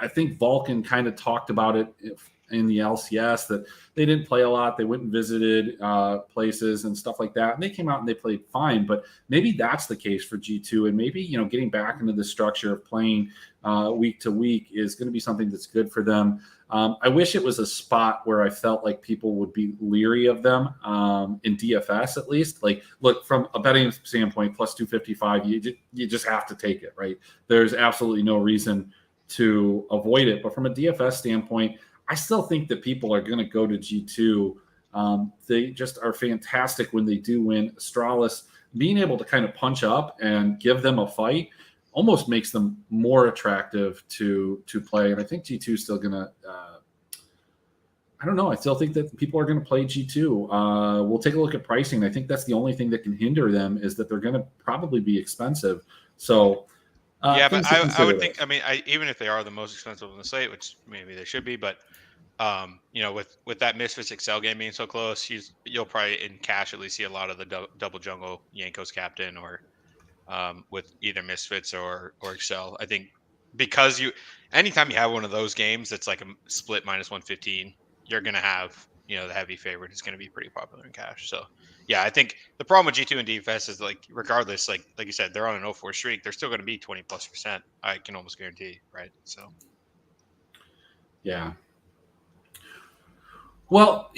think Vulcan kind of talked about it in the LCS that they didn't play a lot. They went and visited places and stuff like that. And they came out and they played fine. But maybe that's the case for G2. And maybe, getting back into the structure of playing week to week is going to be something that's good for them. I wish it was a spot where I felt like people would be leery of them in DFS at least. Like, look, from a betting standpoint, plus 255, you just have to take it, right? There's absolutely no reason to avoid it. But from a DFS standpoint, I still think that people are going to go to G2. They just are fantastic when they do win. Astralis being able to kind of punch up and give them a fight almost makes them more attractive to play. And I think G2 is still going to, I don't know. I still think that people are going to play G2. We'll take a look at pricing. I think that's the only thing that can hinder them is that they're going to probably be expensive. So, yeah, but I would think, even if they are the most expensive on the slate, which maybe they should be, but with that Misfits Excel game being so close, you'll probably in cash at least see a lot of the double jungle Yanko's captain or with either Misfits or Excel. I think because anytime you have one of those games that's like a split minus 115, you're gonna have the heavy favorite is gonna be pretty popular in cash. So yeah, I think the problem with G2 and DFS is like regardless, like you said, they're on an 0-4 streak, they're still gonna be 20+%. I can almost guarantee, right? So yeah. Well,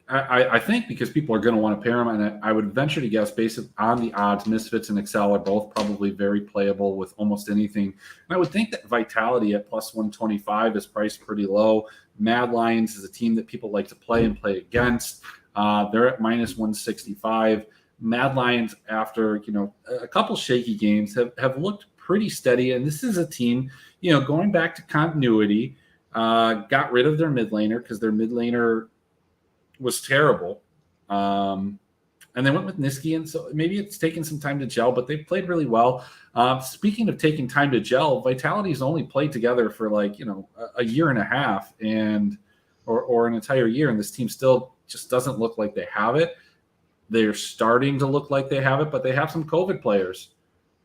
I think because people are going to want to pair them, and I would venture to guess, based on the odds, Misfits and Excel are both probably very playable with almost anything. And I would think that Vitality at plus 125 is priced pretty low. Mad Lions is a team that people like to play and play against. They're at minus 165. Mad Lions, after a couple shaky games, have looked pretty steady. And this is a team, going back to continuity. Got rid of their mid laner because their mid laner was terrible. And they went with Niski, and so maybe it's taken some time to gel, but they've played really well. Speaking of taking time to gel, Vitality's only played together for a year and a half or an entire year, and this team still just doesn't look like they have it. They're starting to look like they have it, but they have some COVID players.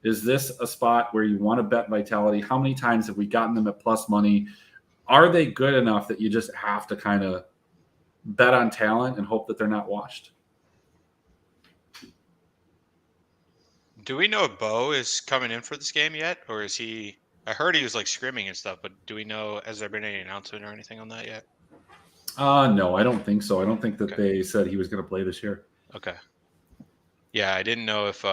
Is this a spot where you want to bet Vitality? How many times have we gotten them at plus money? Are they good enough that you just have to kind of bet on talent and hope that they're not washed? Do we know if Bo is coming in for this game yet? Or is he – I heard he was like scrimming and stuff, but do we know – has there been any announcement or anything on that yet? No, I don't think so. I don't think that they said he was going to play this year. Okay. Yeah, I didn't know if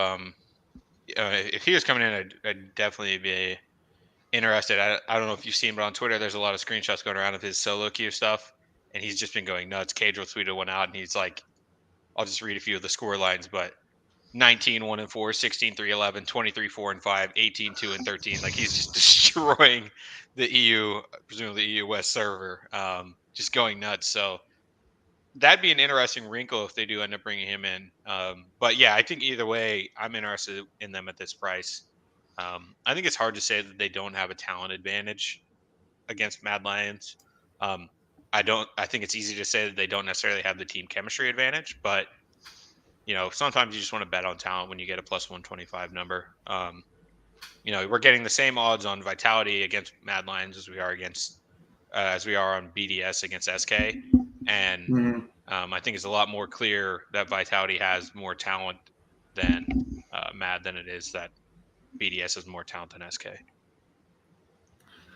he was coming in, I'd definitely be interested. I don't know if you've seen, but on Twitter, there's a lot of screenshots going around of his solo queue stuff, and he's just been going nuts. Cadril tweeted one out, and he's like, I'll just read a few of the score lines, but 19-1-4, 16-3-11, 23-4-5, 18-2-13. Like, he's just destroying the EU, presumably the EU West server, just going nuts. So that'd be an interesting wrinkle if they do end up bringing him in. But yeah, I think either way, I'm interested in them at this price. I think it's hard to say that they don't have a talent advantage against Mad Lions. I think it's easy to say that they don't necessarily have the team chemistry advantage, but sometimes you just want to bet on talent when you get a plus 125 number. We're getting the same odds on Vitality against Mad Lions as we are on BDS against SK. And I think it's a lot more clear that Vitality has more talent than Mad than it is that BDS has more talent than SK.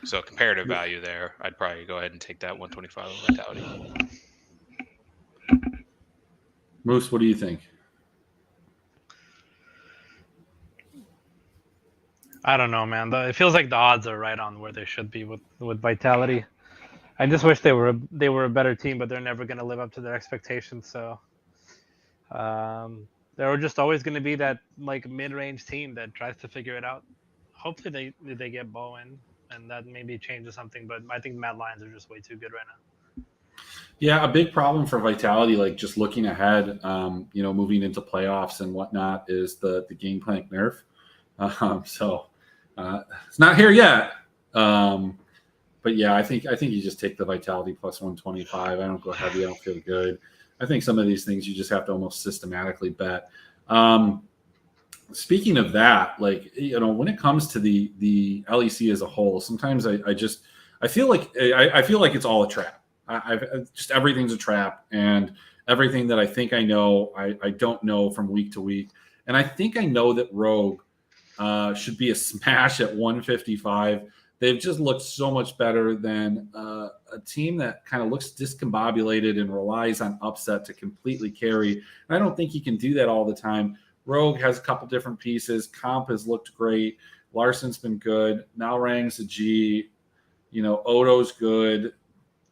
So comparative value there, I'd probably go ahead and take that 125 on Vitality. Moose, what do you think? I don't know, man. It feels like the odds are right on where they should be with Vitality. I just wish they were a better team, but they're never going to live up to their expectations. So they're just always going to be that like mid-range team that tries to figure it out. Hopefully they get Bo in, and that maybe changes something. But I think Mad Lions are just way too good right now. Yeah, a big problem for Vitality, like just looking ahead, moving into playoffs and whatnot, is the Gangplank nerf. So it's not here yet. but yeah, I think you just take the Vitality plus 125. I don't go heavy. I don't feel good. I think some of these things you just have to almost systematically bet. Speaking of that, like, when it comes to the LEC as a whole, sometimes I feel like it's all a trap. I've just everything's a trap, and everything that I think I know, I don't know from week to week. And I think I know that Rogue should be a smash at 155. They've just looked so much better than a team that kind of looks discombobulated and relies on upset to completely carry. And I don't think he can do that all the time. Rogue has a couple different pieces. Comp has looked great. Larson's been good. Malrang's a G. Odo's good.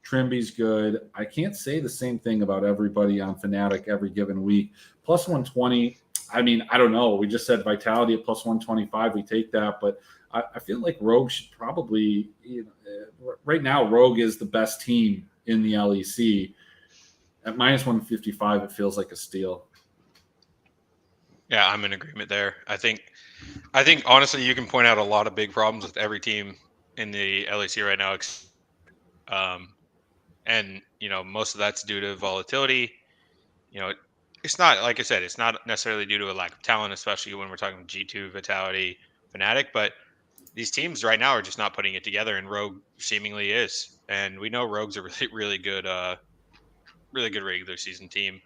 Trimby's good. I can't say the same thing about everybody on Fnatic every given week. Plus 120. I mean, I don't know. We just said Vitality at plus 125. We take that, but I feel like Rogue should probably. Right now, Rogue is the best team in the LEC. At minus 155, it feels like a steal. Yeah, I'm in agreement there. I think honestly, you can point out a lot of big problems with every team in the LEC right now. And most of that's due to volatility. It's not, like I said, it's not necessarily due to a lack of talent, especially when we're talking G2, Vitality, Fnatic. But these teams right now are just not putting it together, and Rogue seemingly is. And we know Rogue's a really, really good regular season team.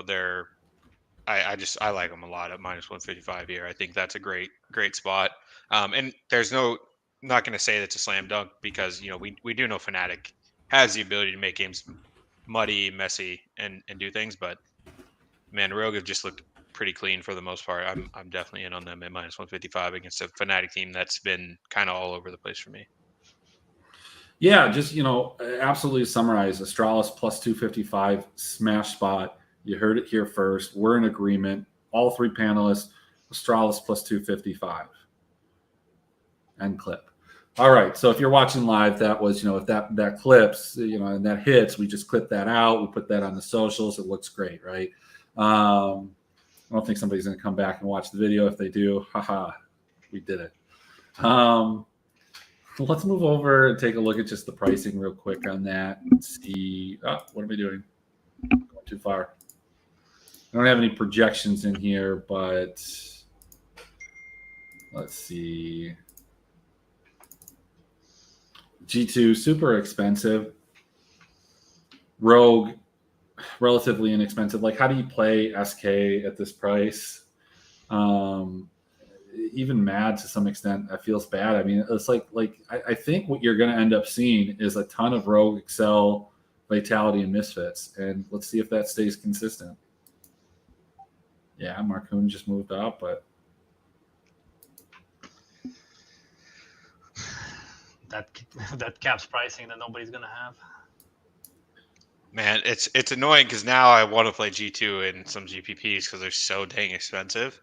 They're I like them a lot at minus 155 here. I think that's a great spot. And there's not going to say that's a slam dunk because we do know Fnatic has the ability to make games muddy, messy, and do things. But man, Rogue have just looked pretty clean for the most part. I'm definitely in on them at minus 155 against a Fnatic team that's been kind of all over the place for me. Yeah, just absolutely summarize. Astralis plus 255 smash spot. You heard it here first. We're in agreement. All three panelists, Astralis plus 255. End clip. All right. So if you're watching live, that was, if that clips, and that hits, we just clip that out. We put that on the socials. It looks great, right? I don't think somebody's going to come back and watch the video. If they do, haha, we did it. Let's move over and take a look at just the pricing real quick on that. Let's see. What am I doing? Going too far. I don't have any projections in here, but let's see. G2, super expensive. Rogue, relatively inexpensive. Like, how do you play SK at this price? Even Mad to some extent, that feels bad. I mean, it's like I think what you're going to end up seeing is a ton of Rogue, Excel, Vitality, and Misfits. And let's see if that stays consistent. Yeah, Marcoon just moved up, but that caps pricing that nobody's gonna have. Man, it's annoying because now I want to play G2 in some GPPs because they're so dang expensive.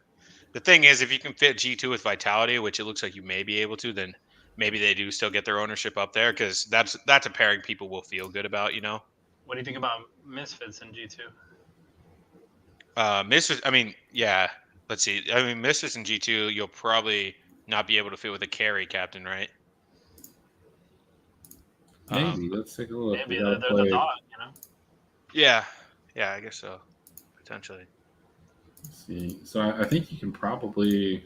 The thing is, if you can fit G2 with Vitality, which it looks like you may be able to, then maybe they do still get their ownership up there because that's a pairing people will feel good about. What do you think about Misfits in G2? Misfits, I mean, yeah. Let's see. I mean, Misfits in G2, you'll probably not be able to fit with a carry captain, right? maybe. Let's take a look. Maybe they're the dog, Yeah, I guess so, potentially. Let's see. So I think you can probably.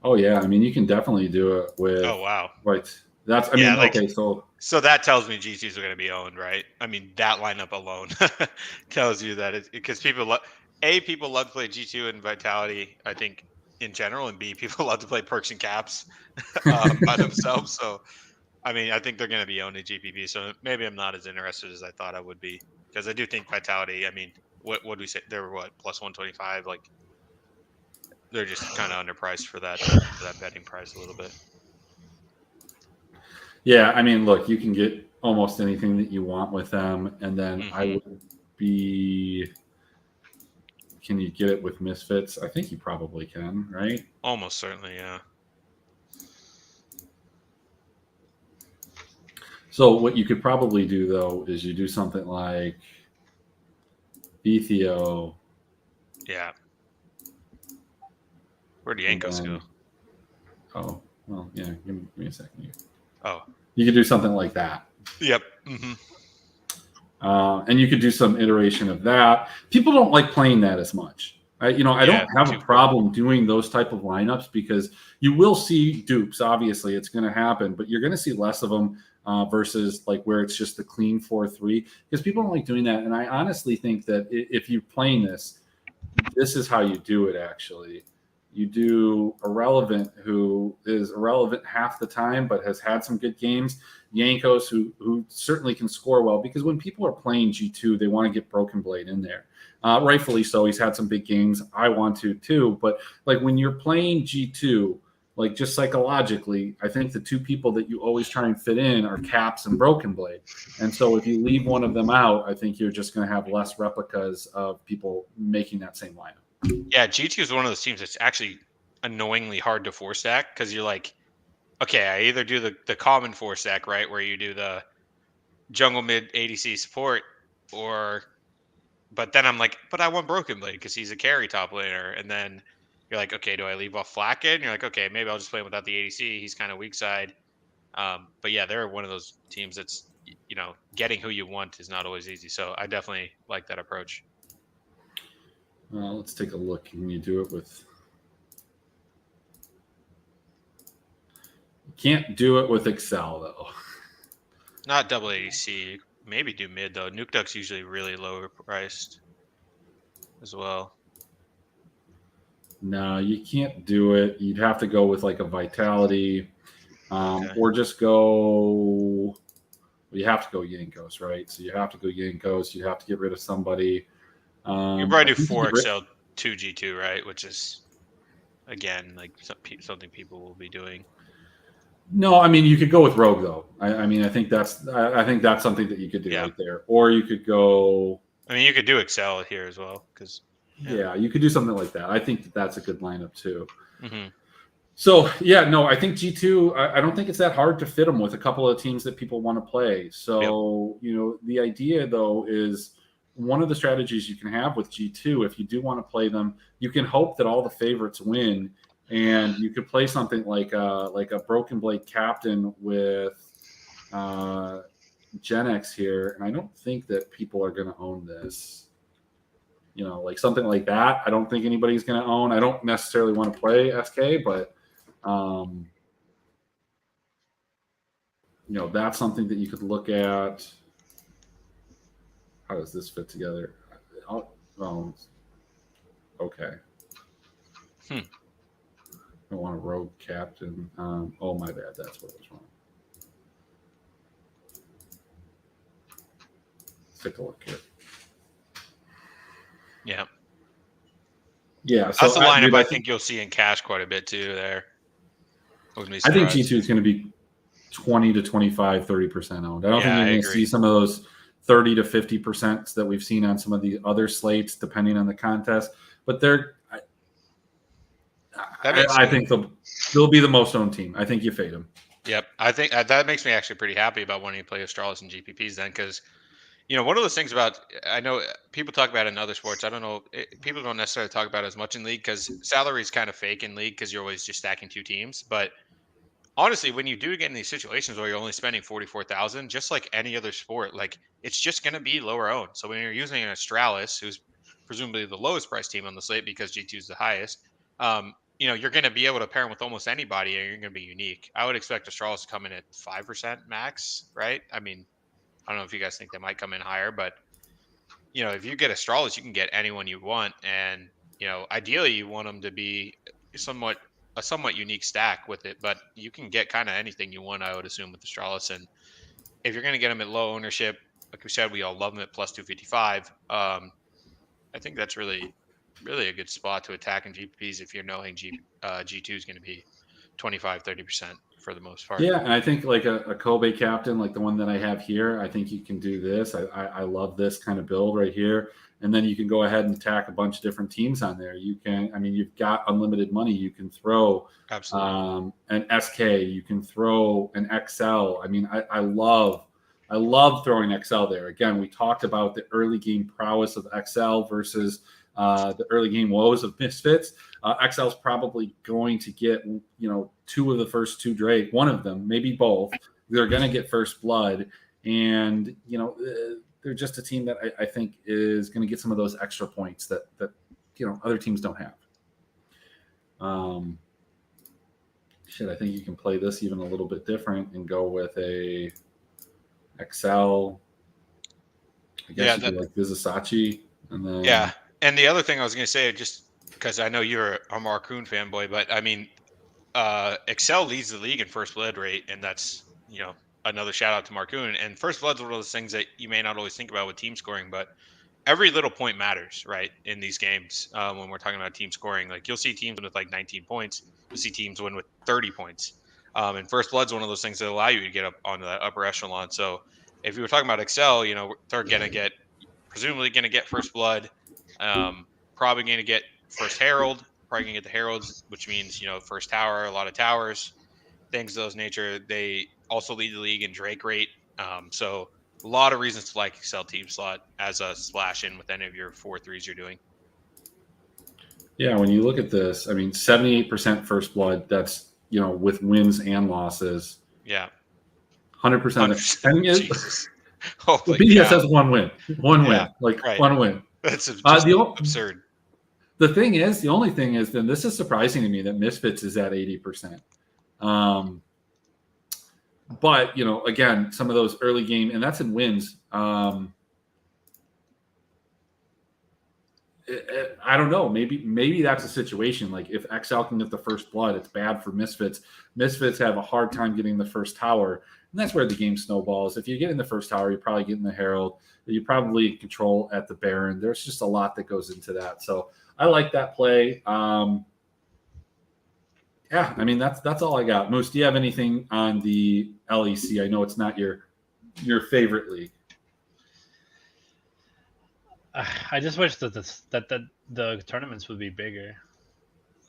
Oh yeah, I mean you can definitely do it with. Oh wow. Right. That's. I mean, okay. So that tells me G2s are going to be owned, right? I mean, that lineup alone tells you that because people love to play G2 and Vitality, I think, in general, and B, people love to play perks and caps by themselves. So, I mean, I think they're going to be owned in GPP. So maybe I'm not as interested as I thought I would be because I do think Vitality. I mean, what would we say? They were plus 125. Like, they're just kind of underpriced for that betting price a little bit. Yeah, I mean, look, you can get almost anything that you want with them, and then I would be. Can you get it with Misfits? I think you probably can, right? Almost certainly, yeah. So what you could probably do though is you do something like Theo. Yeah. Where'd Yankos go? Oh, well, yeah. Give me a second here. Oh, You could do something like that. yep. Mm-hmm. And you could do some iteration of that. People don't like playing that as much. I don't have a problem doing those type of lineups because you will see dupes. Obviously, it's going to happen, but you're going to see less of them versus like where it's just the clean 4-3 because people don't like doing that. And I honestly think that if you're playing this is how you do it. Actually, you do Irrelevant, who is irrelevant half the time, but has had some good games. Yankos, who certainly can score well, because when people are playing G2, they want to get Broken Blade in there. Rightfully so. He's had some big games. I want to too. But like when you're playing G2, like just psychologically, I think the two people that you always try and fit in are Caps and Broken Blade. And so if you leave one of them out, I think you're just going to have less replicas of people making that same lineup. Yeah, G2 is one of those teams that's actually annoyingly hard to 4-stack because you're like, okay, I either do the common 4-stack, right, where you do the jungle mid ADC support, but then I'm like, but I want Broken Blade because he's a carry top laner, and then you're like, okay, do I leave off Flacken? And you're like, okay, maybe I'll just play him without the ADC. He's kind of weak side. But yeah, they're one of those teams that's getting who you want is not always easy. So I definitely like that approach. Well, let's take a look. Can you do it with? Can't do it with Excel though. Not double ADC. Maybe do mid though. Nuke Duck's usually really lower priced as well. No, you can't do it. You'd have to go with like a Vitality, or just go. You have to go Yankos, right? So you have to go Yankos. You have to get rid of somebody. You probably do 4XL 2G2, right? Which is again like something people will be doing. No, I mean you could go with Rogue though. I mean I think that's something that you could do right there. Or you could go. I mean you could do Excel here as well because. Yeah, you could do something like that. I think that's a good lineup too. Mm-hmm. So yeah, no, I think G2. I don't think it's that hard to fit them with a couple of teams that people want to play. So the idea though is one of the strategies you can have with G2. If you do want to play them, you can hope that all the favorites win, and you could play something like a Broken Blade captain with Gen X here. And I don't think that people are going to own this. Like something like that. I don't think anybody's going to own. I don't necessarily want to play SK, but that's something that you could look at. How does this fit together? Okay. I want a rogue captain. Oh my bad. That's what was wrong. Let's take a look here. Yeah. Yeah. So that's the lineup I think you'll see in cash quite a bit too there. I think G2 is going to be 20 to 25, 30% owned. I don't think you're going to see some of those 30 to 50% that we've seen on some of the other slates, depending on the contest. But I think they'll be the most owned team. I think you fade them. Yep. I think that makes me actually pretty happy about wanting to play Astralis and GPPs then because one of those things I know people talk about it in other sports. I don't know. People don't necessarily talk about it as much in League because salary is kind of fake in League because you're always just stacking two teams. But honestly, when you do get in these situations where you're only spending 44,000, just like any other sport, like it's just going to be lower owned. So when you're using an Astralis, who's presumably the lowest price team on the slate because G2 is the highest, you're going to be able to pair them with almost anybody and you're going to be unique. I would expect Astralis to come in at 5% max, right? I mean, I don't know if you guys think they might come in higher, but if you get Astralis, you can get anyone you want, and ideally you want them to be a somewhat unique stack with it. But you can get kind of anything you want, I would assume, with Astralis. And if you're going to get them at low ownership, like we said, we all love them at plus 255. I think that's really, really a good spot to attack in GPPs if you're knowing G2 is going to be 25-30%. For the most part. Yeah, and I think like a Kobe captain, like the one that I have here, I think you can do this. I love this kind of build right here. And then you can go ahead and attack a bunch of different teams on there. You've got unlimited money. You can throw absolutely an SK, you can throw an XL. I mean, I love throwing XL there. Again, we talked about the early game prowess of XL versus the early game woes of Misfits. XL's probably going to get, two of the first two Drake, one of them, maybe both. They're going to get first blood. And, they're just a team that I think is going to get some of those extra points that other teams don't have. I think you can play this even a little bit different and go with a XL. I guess you could like Vizisachi. And then and the other thing I was going to say, just because I know you're a Marcoon fanboy, but I mean, Excel leads the league in first blood rate, and that's another shout out to Marcoon. And first blood's one of those things that you may not always think about with team scoring, but every little point matters, right? In these games, when we're talking about team scoring, like you'll see teams win with like 19 points, you'll see teams win with 30 points. And first blood's one of those things that allow you to get up onto that upper echelon. So if you were talking about Excel, they're presumably going to get first blood, probably going to get first herald, probably going to get the heralds, which means first tower, a lot of towers, things of those nature. They also lead the league in Drake rate, so a lot of reasons to like Excel team slot as a splash in with any of your 4-3s you're doing. Yeah, when you look at this, I mean, 78% first blood. That's with wins and losses. Yeah, 100%. I mean, Jesus. The BDS has one win, win, right. One win. That's just absurd. The only thing is, then this is surprising to me that Misfits is at 80%. But again, some of those early game, and that's in wins. I don't know. Maybe that's a situation. Like if XL can get the first blood, it's bad for Misfits. Misfits have a hard time getting the first tower, and that's where the game snowballs. If you get in the first tower, you're probably getting the Herald. You probably control at the Baron. There's just a lot that goes into that. So I like that play. Yeah, I mean that's all I got. Moose, do you have anything on the LEC? I know it's not your favorite league. I just wish that the tournaments would be bigger.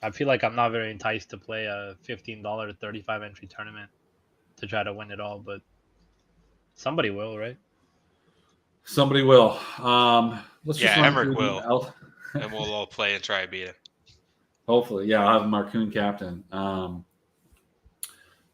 I feel like I'm not very enticed to play a $15 35 entry tournament to try to win it all, but somebody will, right? Somebody will. Emmerich will, and we'll all play and try to beat it. Hopefully, yeah. I'll have Marcoon captain.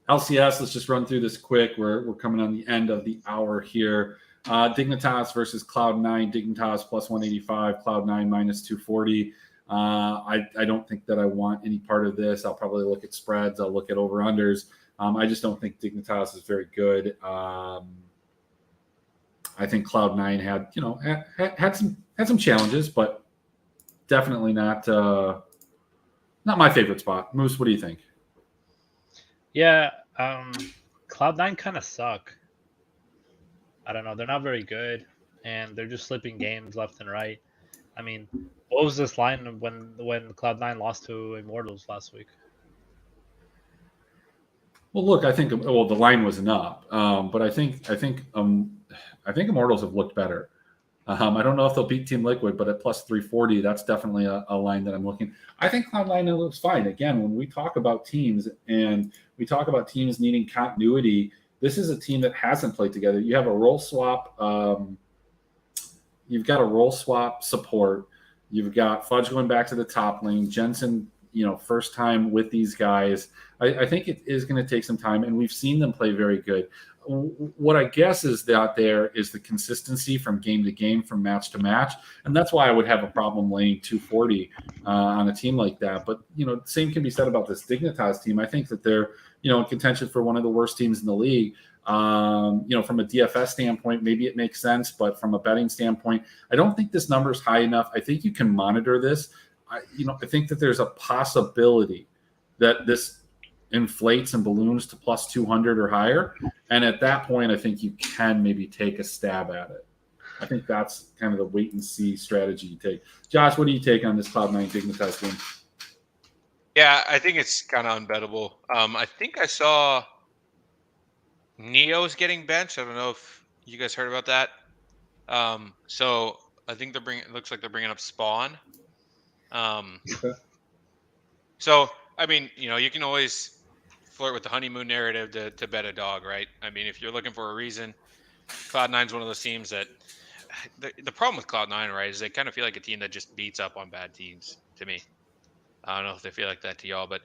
LCS, let's just run through this quick. We're coming on the end of the hour here. Dignitas versus Cloud9. Dignitas plus 185, Cloud9 minus 240. I don't think that I want any part of this. I'll probably look at spreads. I'll look at over-unders. I just don't think Dignitas is very good. I think Cloud9 had some challenges, but definitely not my favorite spot. Moose, what do you think? Yeah, Cloud9 kind of suck. I don't know. They're not very good, and they're just slipping games left and right. I mean, what was this line when Cloud9 lost to Immortals last week? Well, look, I think the line wasn't up, but I think Immortals have looked better. I don't know if they'll beat Team Liquid, but at plus 340, that's definitely a line that I'm looking. I think Cloud9 looks fine. Again, when we talk about teams and we talk about teams needing continuity, this is a team that hasn't played together. You have a role swap. You've got a role swap support. You've got Fudge going back to the top lane. Jensen, first time with these guys. I think it is going to take some time, and we've seen them play very good. What I guess is that there is the consistency from game to game, from match to match, and that's why I would have a problem laying 240 on a team like that. But same can be said about this Dignitas team. I think that they're in contention for one of the worst teams in the league. From a DFS standpoint, maybe it makes sense, but from a betting standpoint, I don't think this number is high enough. I think you can monitor this. I think that there's a possibility that this inflates and balloons to plus 200 or higher. And at that point, I think you can maybe take a stab at it. I think that's kind of the wait and see strategy you take. Josh, what do you take on this Cloud9 Dignitas game? Yeah, I think it's kind of unbettable. I think I saw Neo's getting benched. I don't know if you guys heard about that. So I think it looks like they're bringing up Spawn. Okay. So, I mean, you can always flirt with the honeymoon narrative to bet a dog, right? I mean, if you're looking for a reason, Cloud9's one of those teams that the problem with Cloud9, right, is they kind of feel like a team that just beats up on bad teams to me. I don't know if they feel like that to y'all, but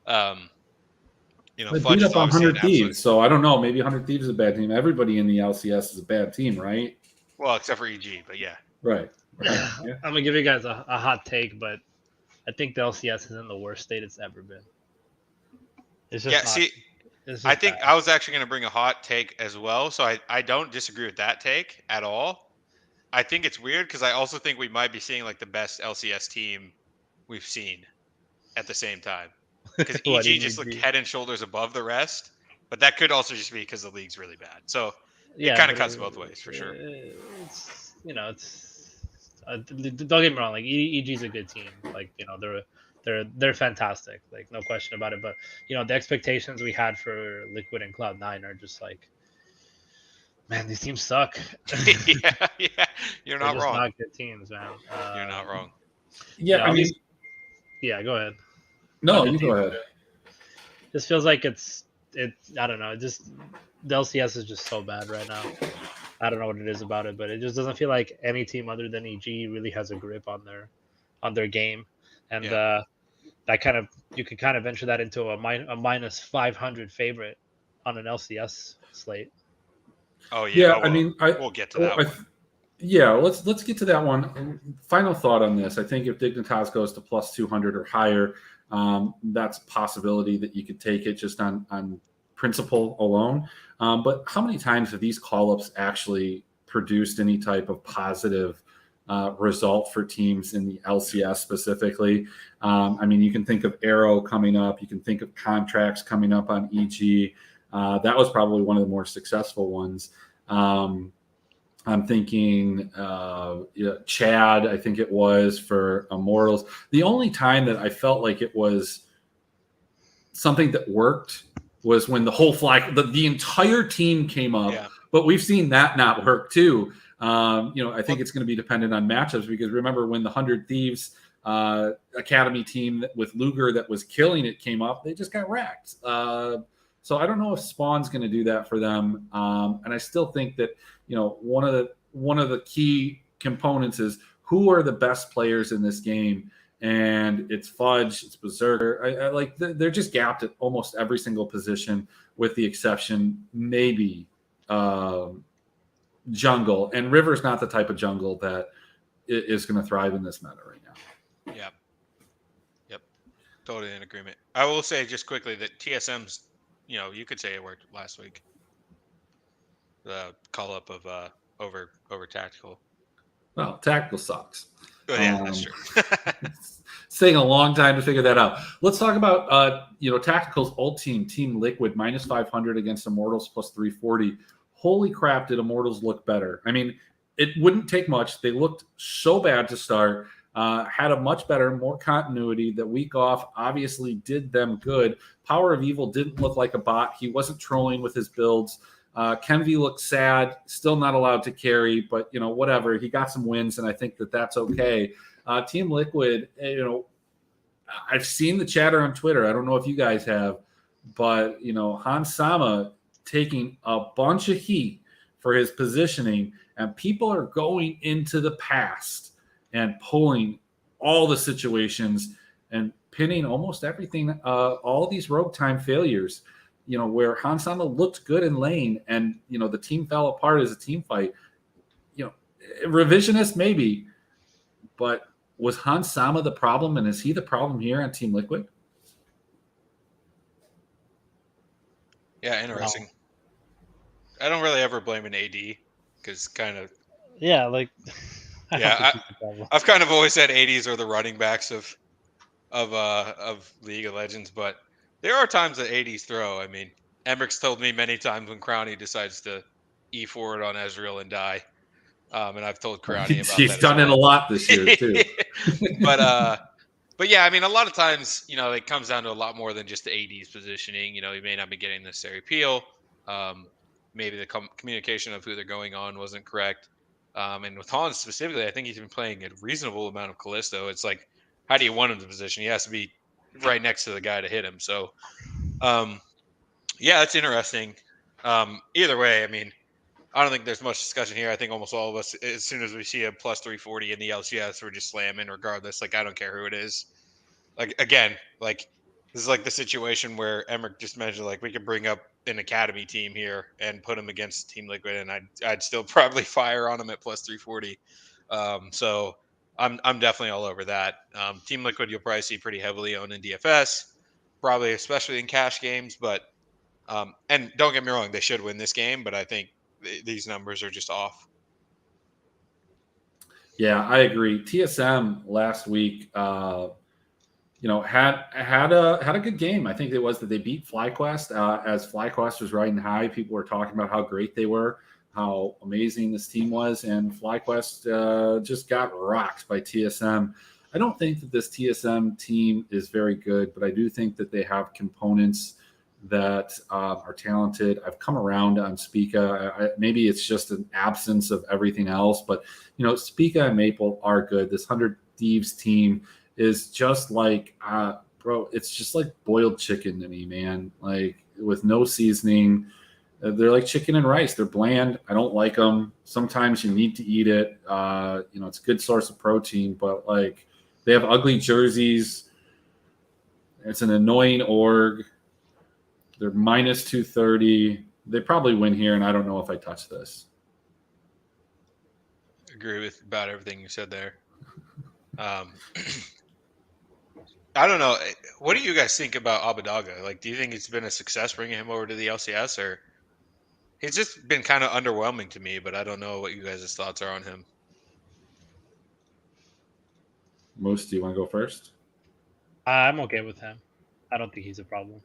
They Fudge beat is up on obviously an 100 absolute. Thieves, so I don't know. Maybe 100 Thieves is a bad team. Everybody in the LCS is a bad team, right? Well, except for EG, but yeah. Right. Yeah. I'm gonna give you guys a hot take, but I think the LCS is in the worst state it's ever been. It's just not. See, It's just I think bad. I was actually going to bring a hot take as well, so I don't disagree with that take at all. I think it's weird because I also think we might be seeing like the best LCS team we've seen at the same time. Because What, EG even just looked EG? head and shoulders above the rest, but that could also just be because the league's really bad. So it Yeah, kind of but cuts both ways for sure. It's don't get me wrong. Like EG's a good team. Like they're fantastic. Like no question about it. But the expectations we had for Liquid and Cloud9 are just like, man, these teams suck. yeah, you're They're not just wrong. not good teams, man. You're not wrong. Yeah, I mean, yeah. Go ahead. no, you go ahead. Just feels like it's. I don't know. Just the LCS is just so bad right now. I don't know what it is about it, but it just doesn't feel like any team other than EG really has a grip on their game, and that kind of you could kind of venture that into a minus 500 favorite on an LCS slate. Oh yeah. I mean, we'll get to that one. Yeah, let's get to that one. Final thought on this. I think if Dignitas goes to plus 200 or higher, that's a possibility that you could take it just on principle alone. But how many times have these call-ups actually produced any type of positive result for teams in the LCS specifically? I mean, you can think of Arrow coming up. You can think of contracts coming up on EG. That was probably one of the more successful ones. I'm thinking Chad, I think it was for Immortals. The only time that I felt like it was something that worked was when the whole flag, the entire team came up. Yeah. But we've seen that not work too. I think it's going to be dependent on matchups because remember when the 100 Thieves Academy team with Luger that was killing it came up, they just got wrecked. So I don't know if Spawn's going to do that for them. And I still think that, one of the key components is who are the best players in this game. And it's Fudge, it's Berserker. They're just gapped at almost every single position with the exception maybe jungle. And River's not the type of jungle that is going to thrive in this meta right now. Yep. Totally in agreement. I will say just quickly that TSM's, you could say it worked last week. The call up of over tactical. Well, tactical sucks. Oh, yeah, that's true. It's taking a long time to figure that out. Let's talk about Tactical's old team Liquid minus 500 against Immortals plus 340. Holy crap, did Immortals look better? I mean, it wouldn't take much. They looked so bad to start. Had a much better, more continuity. The week off obviously did them good. Power of Evil didn't look like a bot. He wasn't trolling with his builds. Kenvi looked sad, still not allowed to carry, but whatever. He got some wins, and I think that's okay. Team Liquid, I've seen the chatter on Twitter. I don't know if you guys have, but Hans Sama taking a bunch of heat for his positioning, and people are going into the past and pulling all the situations and pinning almost everything, all these rogue time failures, where Hans Sama looked good in lane and, the team fell apart as a team fight. Revisionist maybe, but was Hans Sama the problem, and is he the problem here on Team Liquid? Yeah, interesting. Wow. I don't really ever blame an AD because kind of. Yeah, I've kind of always said ADs are the running backs of League of Legends, but there are times that ADs throw. I mean, Emmerich's told me many times when Crowny decides to E forward on Ezreal and die. And I've told Crowny about He's done it a lot this year too. But yeah, I mean, a lot of times, it comes down to a lot more than just the AD's positioning. He may not be getting the necessary peel. Maybe the communication of who they're going on wasn't correct. And with Hans specifically, I think he's been playing a reasonable amount of Callisto. It's like, how do you want him to position? He has to be right next to the guy to hit him. So, yeah, that's interesting. Either way, I mean, I don't think there's much discussion here. I think almost all of us, as soon as we see a plus 340 in the LCS, we're just slamming regardless. Like, I don't care who it is. Like, again, like, this is like the situation where Emmerich just mentioned, like, we could bring up an academy team here and put them against Team Liquid, and I'd still probably fire on them at plus 340. So I'm definitely all over that. Team Liquid, you'll probably see pretty heavily owned in DFS, probably especially in cash games. But and don't get me wrong, they should win this game, but I think these numbers are just off. Yeah, I agree. TSM last week, had a good game. I think it was that they beat FlyQuest. As FlyQuest was riding high, people were talking about how great they were, how amazing this team was, and FlyQuest just got rocked by TSM. I don't think that this TSM team is very good, but I do think that they have components that are talented. I've come around on Spica. Maybe it's just an absence of everything else, but Spica and Maple are good. This 100 Thieves team is just like, bro, it's just like boiled chicken to me, man. Like, with no seasoning. They're like chicken and rice. They're bland. I don't like them. Sometimes you need to eat it. It's a good source of protein, but like, they have ugly jerseys. It's an annoying org. They're minus 230. They probably win here, and I don't know if I touch this. Agree with about everything you said there. I don't know. What do you guys think about Abadaga? Like, do you think it's been a success bringing him over to the LCS, or he's just been kind of underwhelming to me? But I don't know what you guys' thoughts are on him. Moose, do you want to go first? I'm okay with him. I don't think he's a problem.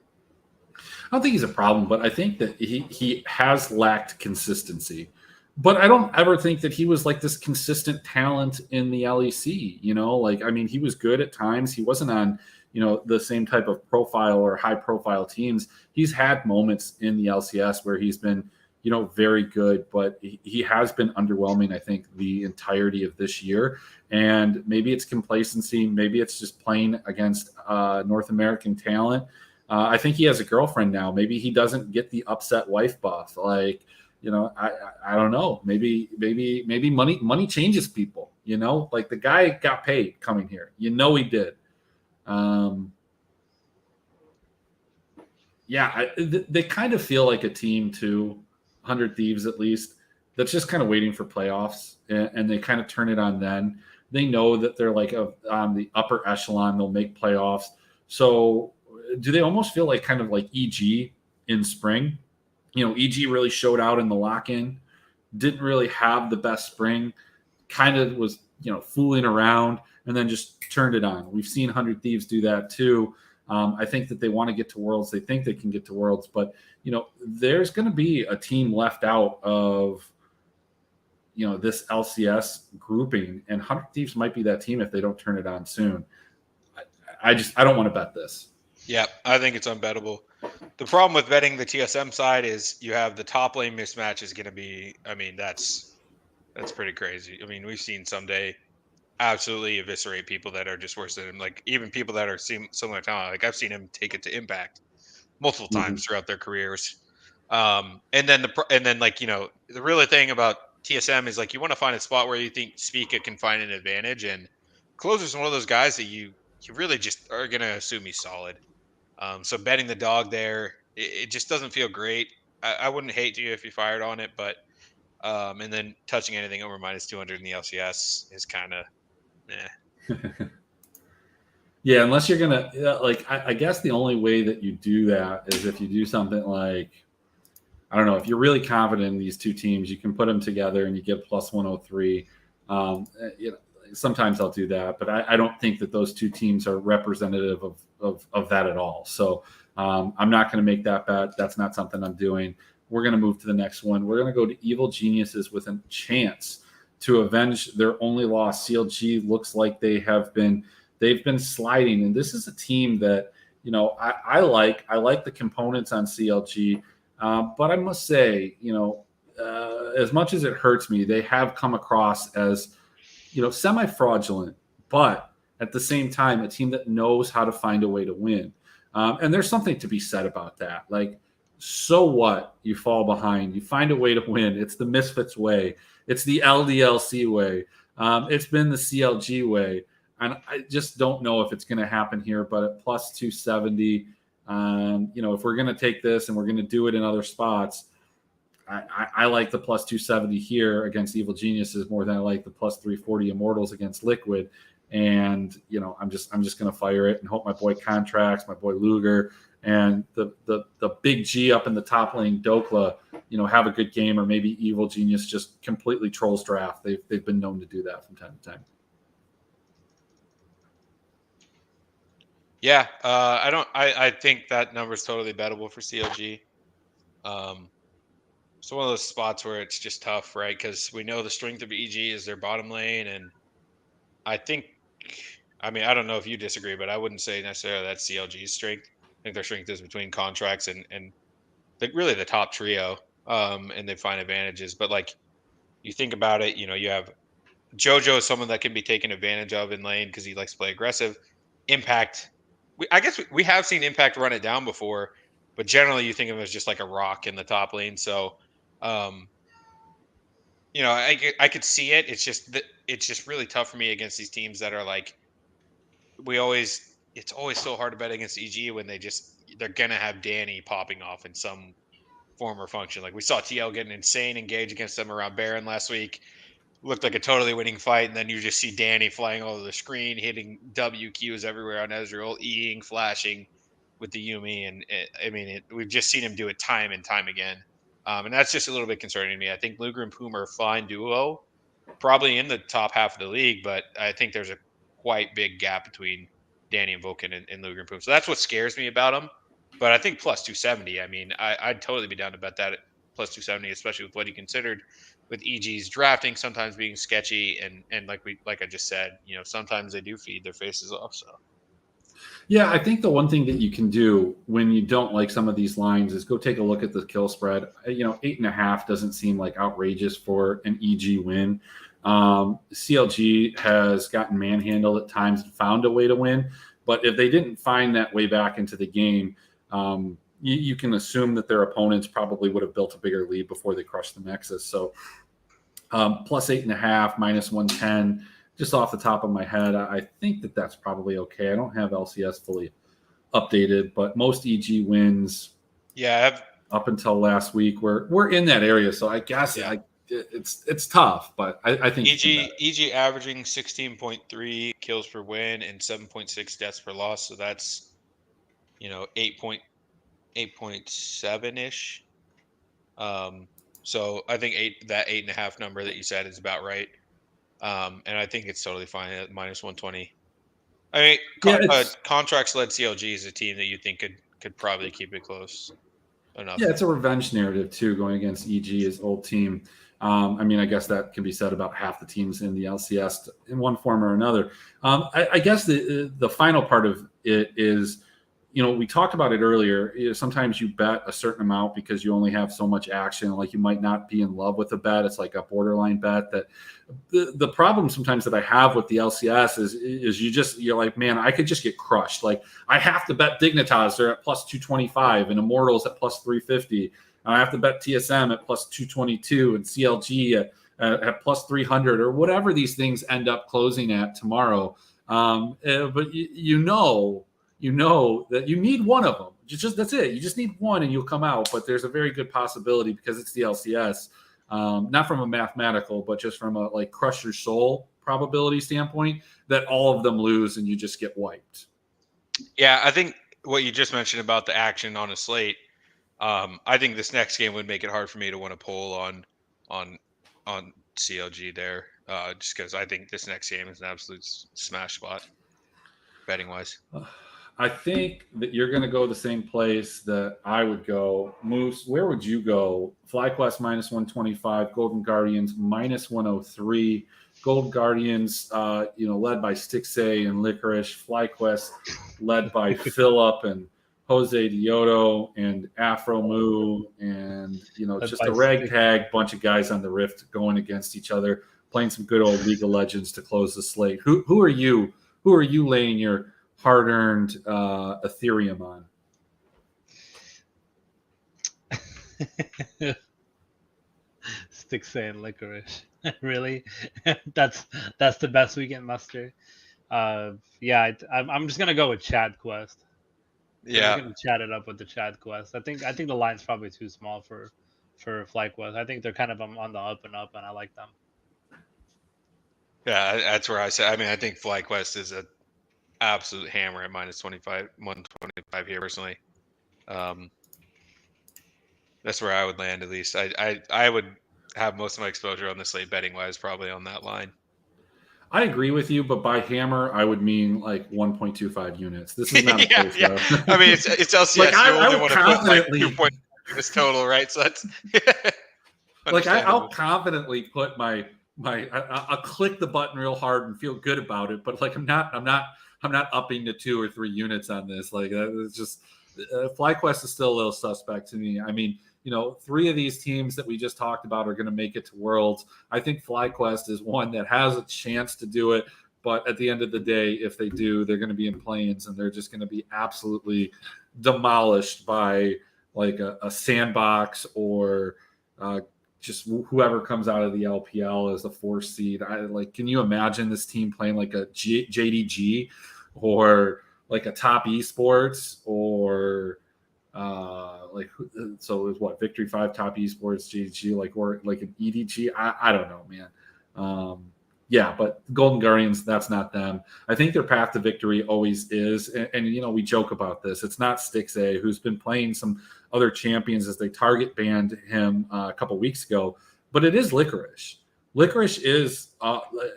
I don't think he's a problem, but I think that he has lacked consistency. But I don't ever think that he was like this consistent talent in the LEC. He was good at times. He wasn't on, the same type of profile or high profile teams. He's had moments in the LCS where he's been, very good, but he has been underwhelming, I think, the entirety of this year. And maybe it's complacency. Maybe it's just playing against North American talent. I think he has a girlfriend now. Maybe he doesn't get the upset wife buff. Like, I don't know. Maybe money changes people. Like, the guy got paid coming here. He did. They kind of feel like a team too. 100 Thieves at least. That's just kind of waiting for playoffs, and they kind of turn it on then. They know that they're like on the upper echelon. They'll make playoffs. So do they almost feel like kind of like EG in spring? EG really showed out in the lock-in, didn't really have the best spring, kind of was, fooling around, and then just turned it on. We've seen 100 Thieves do that too. I think that they want to get to Worlds. They think they can get to Worlds, but, there's going to be a team left out of, this LCS grouping, and 100 Thieves might be that team if they don't turn it on soon. I don't want to bet this. Yeah, I think it's unbettable. The problem with betting the TSM side is you have the top lane mismatch is going to be, that's pretty crazy. We've seen someday absolutely eviscerate people that are just worse than him. Like, even people that are similar talent. Like, I've seen him take it to Impact multiple times throughout their careers. And then the real thing about TSM is, like, you want to find a spot where you think Spica can find an advantage, and Closer's one of those guys that you really just are going to assume he's solid. So betting the dog there, it just doesn't feel great. I wouldn't hate you if you fired on it, but and then touching anything over minus 200 in the LCS is kind of, Yeah, unless you're gonna I guess the only way that you do that is if you do something like, I don't know, if you're really confident in these two teams, you can put them together and you get plus 103. Sometimes I'll do that, but I don't think that those two teams are representative of that at all. So I'm not going to make that bet. That's not something I'm doing. We're going to move to the next one. We're going to go to Evil Geniuses with a chance to avenge their only loss. CLG looks like they've been sliding, and this is a team that I like. I like the components on CLG, but I must say, as much as it hurts me, they have come across as semi-fraudulent, but at the same time, a team that knows how to find a way to win. And there's something to be said about that. Like, So what? You fall behind. You find a way to win. It's the Misfits way. It's the LDLC way. It's been the CLG way. And I just don't know if it's going to happen here. But at plus 270, if we're going to take this and we're going to do it in other spots, I like the plus 270 here against Evil Geniuses more than I like the plus 340 Immortals against Liquid. And I'm just going to fire it and hope my boy Contracts, my boy Luger, and the big G up in the top lane Dokla, have a good game, or maybe Evil Genius just completely trolls draft. They've been known to do that from time to time. Yeah, I think that number is totally bettable for CLG. It's one of those spots where it's just tough, right? Because we know the strength of EG is their bottom lane, and I don't know if you disagree, but I wouldn't say necessarily that's CLG's strength. I think their strength is between Contracts and really the top trio, and they find advantages. But like you think about it, you have JoJo is someone that can be taken advantage of in lane because he likes to play aggressive. Impact, I guess we have seen Impact run it down before, but generally you think of him as just like a rock in the top lane. So, I could see it. It's just really tough for me against these teams that are like it's always so hard to bet against EG when they're gonna have Danny popping off in some form or function. Like we saw TL get an insane engage against them around Baron last week. Looked like a totally winning fight, and then you just see Danny flying all over the screen, hitting WQs everywhere on Ezreal, Eing, flashing with the Yumi, and we've just seen him do it time and time again, and that's just a little bit concerning to me. I think Luger and Puma are a fine duo, probably in the top half of the league, but I think there's a quite big gap between Danny and Vulcan and Luger and Puma, so that's what scares me about them. But I think plus 270. I'd totally be down to bet that at plus 270, especially with what he considered with EG's drafting sometimes being sketchy, and like I just said, sometimes they do feed their faces off. So yeah, I think the one thing that you can do when you don't like some of these lines is go take a look at the kill spread. 8.5 doesn't seem like outrageous for an EG win. CLG has gotten manhandled at times and found a way to win, but if they didn't find that way back into the game, you can assume that their opponents probably would have built a bigger lead before they crushed the Nexus. So plus 8.5, minus 110, just off the top of my head, I think that's probably okay. I don't have LCS fully updated, but most EG wins up until last week we're in that area. So I guess it's tough, but I think EG averaging 16.3 kills per win and 7.6 deaths per loss. So that's 8.7 ish. So I think that 8.5 number that you said is about right. And I think it's totally fine at minus 120. Contracts led CLG is a team that you think could probably keep it close enough. Yeah, it's a revenge narrative too, going against EG's old team. I guess that can be said about half the teams in the LCS in one form or another. I guess the final part of it is, we talked about it earlier. Sometimes you bet a certain amount because you only have so much action. Like you might not be in love with a bet. It's like a borderline bet. That the problem sometimes that I have with the LCS is you're like, man, I could just get crushed. Like I have to bet Dignitas. They're at plus 225 and Immortals at plus 350. I have to bet TSM at plus 222 and CLG at plus 300 or whatever these things end up closing at tomorrow. But you know that you need one of them. That's it. You just need one and you'll come out. But there's a very good possibility because it's the LCS, not from a mathematical, but just from a like crush your soul probability standpoint, that all of them lose and you just get wiped. Yeah, I think what you just mentioned about the action on a slate, I think this next game would make it hard for me to want to pull on CLG there, just because I think this next game is an absolute smash spot betting wise. I think that you're going to go the same place that I would go. Moose, where would you go? FlyQuest minus 125, Golden Guardians minus 103. Gold Guardians, led by Stixay and Licorice. FlyQuest led by Phillip and Jose Dioto and Afro Moo and, just a ragtag bunch of guys on the Rift going against each other, playing some good old League of Legends to close the slate. Who are you? Who are you laying your hard-earned Ethereum on? Stick saying licorice. Really? that's the best we can muster. Yeah, I'm just gonna go with Chad Quest. We're just Yeah, gonna chat it up with the Chad Quest. I think the line's probably too small for FlyQuest. I think they're kind of on the up and up, and I like them. yeah, that's where I say. I mean, I think FlyQuest is a absolute hammer at minus 125 here personally. Um, that's where I would land at least. I would have most of my exposure on the slate betting wise probably on that line. I agree with you, but by hammer, I would mean like 1.25 units. This is not a Yeah, place yeah. where I mean, it's LCS. like You I only would want to put like confidently 2 units total, right? So that's like I'll understandable. confidently put I'll click the button real hard and feel good about it, but like I'm not upping to 2 or 3 units on this. Like it's just FlyQuest is still a little suspect to me. I mean, 3 of these teams that we just talked about are going to make it to Worlds. I think FlyQuest is one that has a chance to do it, but at the end of the day, if they do, they're going to be in play-ins and they're just going to be absolutely demolished by like a Sandbox or just whoever comes out of the LPL as the 4th seed. Can you imagine this team playing like a JDG or like a Top Esports or so it was what Victory 5 Top Esports JDG or like an EDG. I don't know, man. Yeah, but Golden Guardians, that's not them. I think their path to victory always is, and we joke about this. It's not Stixay, who's been playing some other champions as they target banned him a couple weeks ago, but it is Licorice. Licorice is,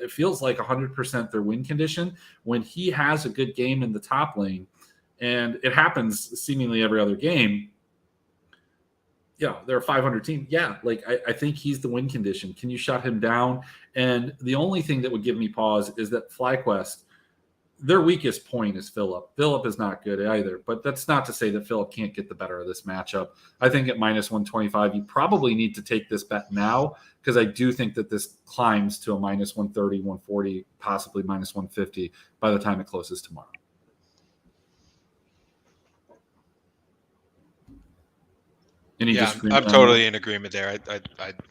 it feels like 100% their win condition when he has a good game in the top lane, and it happens seemingly every other game. They're a 500 team. Yeah, like I think he's the win condition. Can you shut him down? And the only thing that would give me pause is that FlyQuest, their weakest point is Philip. Philip is not good either, but that's not to say that Philip can't get the better of this matchup. I think at minus 125, you probably need to take this bet now because I do think that this climbs to a minus 130, 140, possibly minus 150 by the time it closes tomorrow. I'm totally in agreement there.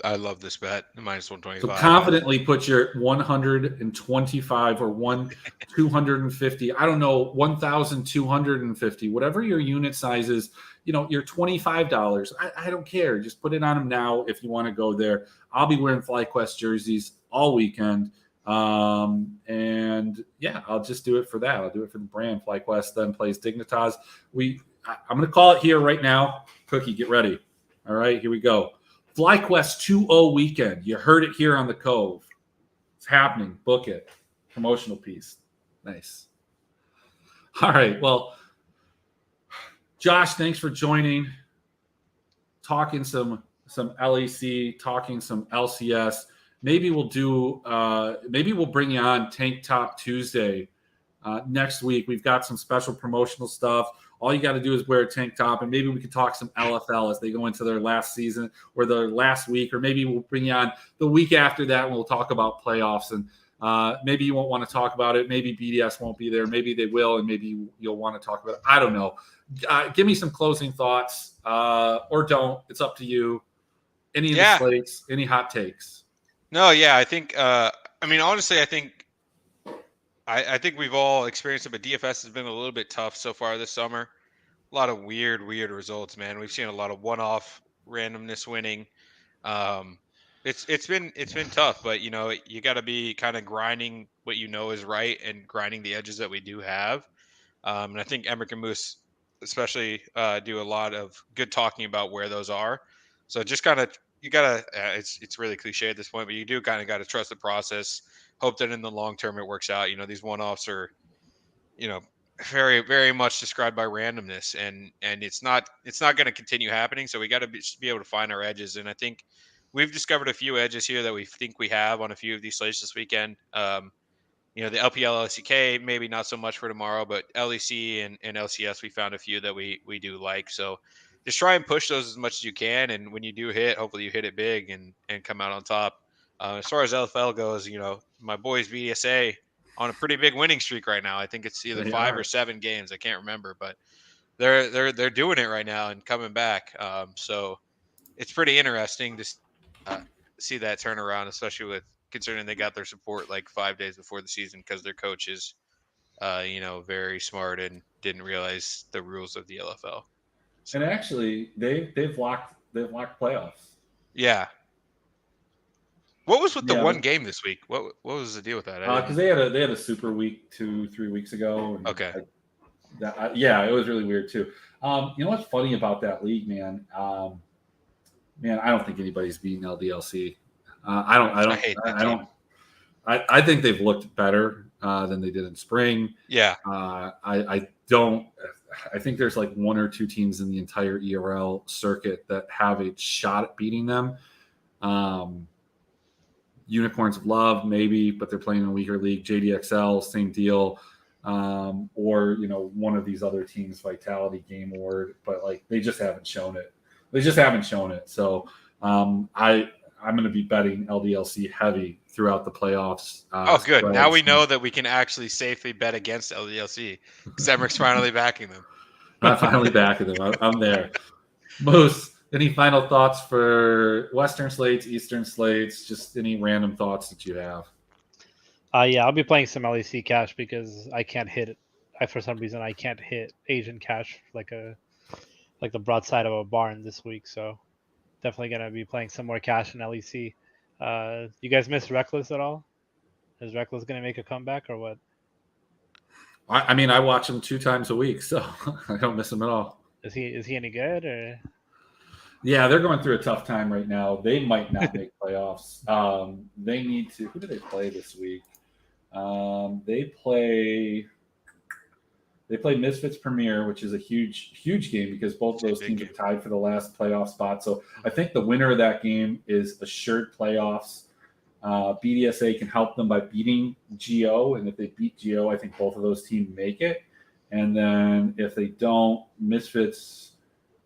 I love this bet, minus 125. So confidently put your 125 or 250. I don't know, 1,250, whatever your unit size is. Your $25. I don't care. Just put it on them now if you want to go there. I'll be wearing FlyQuest jerseys all weekend. And yeah, I'll just do it for that. I'll do it for the brand. FlyQuest then plays Dignitas. I'm going to call it here right now. Cookie, get ready. All right, here we go. FlyQuest 2-0 weekend. You heard it here on the Cove. It's happening. Book it. Promotional piece. Nice. All right. Well, Josh, thanks for joining. Talking some LEC, talking some LCS. Maybe we'll bring you on Tank Top Tuesday next week. We've got some special promotional stuff. All you got to do is wear a tank top, and maybe we could talk some LFL as they go into their last season or their last week, or maybe we'll bring you on the week after that and we'll talk about playoffs. And maybe you won't want to talk about it. Maybe BDS won't be there. Maybe they will, and maybe you'll want to talk about it. I don't know. Give me some closing thoughts or don't. It's up to you. Any of the slates, any hot takes? No, yeah, I think honestly, I think we've all experienced it, but DFS has been a little bit tough so far this summer. A lot of weird results, man. We've seen a lot of one-off randomness winning. It's been tough, but you got to be kind of grinding what is right and grinding the edges that we do have. And I think Emmerich and Moose especially do a lot of good talking about where those are. So just kind of it's really cliche at this point, but you do kind of got to trust the process. Hope that in the long term it works out. These one-offs are, very, very much described by randomness, and it's not going to continue happening. So we got to be able to find our edges. And I think we've discovered a few edges here that we think we have on a few of these slates this weekend. The LPL, LCK, maybe not so much for tomorrow, but LEC and LCS, we found a few that we do like. So just try and push those as much as you can. And when you do hit, hopefully you hit it big and come out on top. As far as LFL goes, my boys VSA on a pretty big winning streak right now. I think it's either 5 or 7 games. I can't remember, but they're doing it right now and coming back. So it's pretty interesting to see that turnaround, especially with considering they got their support like 5 days before the season because their coach is, very smart and didn't realize the rules of the LFL. And actually, they've locked playoffs. Yeah. What was with the Yeah, one game this week? What was the deal with that? because they had a super week 2-3 weeks ago. And Okay. it was really weird too. You know what's funny about that league, man? Man, I don't think anybody's beating LDLC. I think they've looked better than they did in spring. Yeah. I think there's like one or two teams in the entire ERL circuit that have a shot at beating them. Unicorns of Love, maybe, but they're playing in a weaker league. JDXL, same deal. Or one of these other teams, Vitality, Game Ward, but like they just haven't shown it. So I'm going to be betting LDLC heavy throughout the playoffs. Good. Now we know that we can actually safely bet against LDLC because Emmerich finally backing them. I'm finally backing them. I'm there. Moose, any final thoughts for Western slates, Eastern slates? Just any random thoughts that you have? Yeah, I'll be playing some LEC cash because I can't hit it. For some reason, I can't hit Asian cash like the broadside of a barn this week. So definitely gonna be playing some more cash in LEC. You guys miss Reckless at all? Is Reckless gonna make a comeback or what? I mean, I watch him 2 times a week, so I don't miss him at all. Is he any good or? Yeah, they're going through a tough time right now. They might not make playoffs. They need to. Who do they play this week? They play Misfits Premier, which is a huge game because both of those teams are tied for the last playoff spot. So I think the winner of that game is assured playoffs. BDSA can help them by beating GO, and if they beat GO, I think both of those teams make it. And then if they don't, Misfits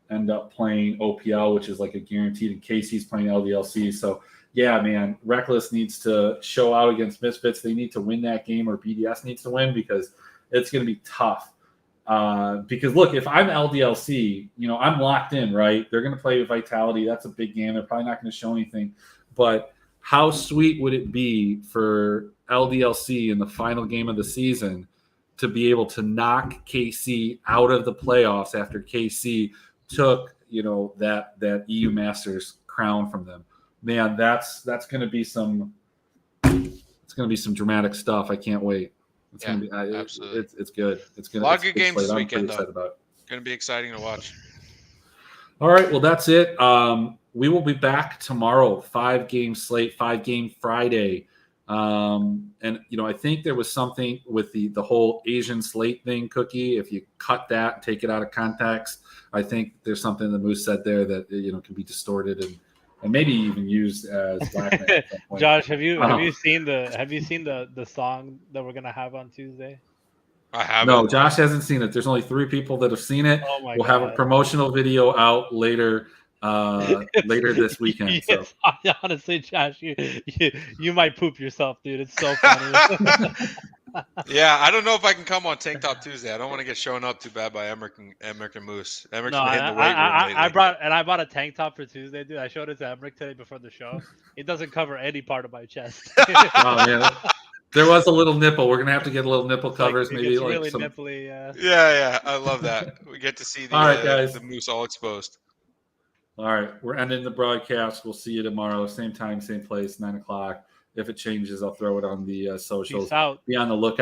end up playing OPL, which is like a guaranteed, and Casey's playing LDLC. So yeah, man, Reckless needs to show out against Misfits. They need to win that game, or BDS needs to win, because it's going to be tough. Because look, if I'm LDLC, I'm locked in, right? They're going to play with Vitality. That's a big game. They're probably not going to show anything. But how sweet would it be for LDLC in the final game of the season to be able to knock KC out of the playoffs after KC took, that EU Masters crown from them? Man, that's going to be some dramatic stuff. I can't wait. It's going to be absolutely. It's good. It's going to a lot of good games this weekend. It's going to be exciting to watch. All right, well, that's it. We will be back tomorrow. 5-game slate, 5-game Friday. And I think there was something with the whole Asian slate thing, Cookie. If you cut that and take it out of context, I think there's something the Moose said there that can be distorted and maybe even used as blackmail at some point. Josh, have you seen the song that we're gonna have on Tuesday? I haven't. No, Josh hasn't seen it. There's only 3 people that have seen it. Oh my we'll God. have a promotional video out later this weekend. Yes, so. Honestly, Josh, you might poop yourself, dude. It's so funny. Yeah, I don't know if I can come on Tank Top Tuesday. I don't want to get shown up too bad by Emmerich and Moose. Emmerich's been hitting the weight room lately. I bought a tank top for Tuesday, dude. I showed it to Emmerich today before the show. It doesn't cover any part of my chest. Oh man, there was a little nipple. We're gonna have to get a little nipple covers, maybe like really some... nipply. Yeah, I love that. We get to see the Moose all exposed. All right, we're ending the broadcast. We'll see you tomorrow, same time, same place, 9:00. If it changes, I'll throw it on the socials. Peace out. Be on the lookout.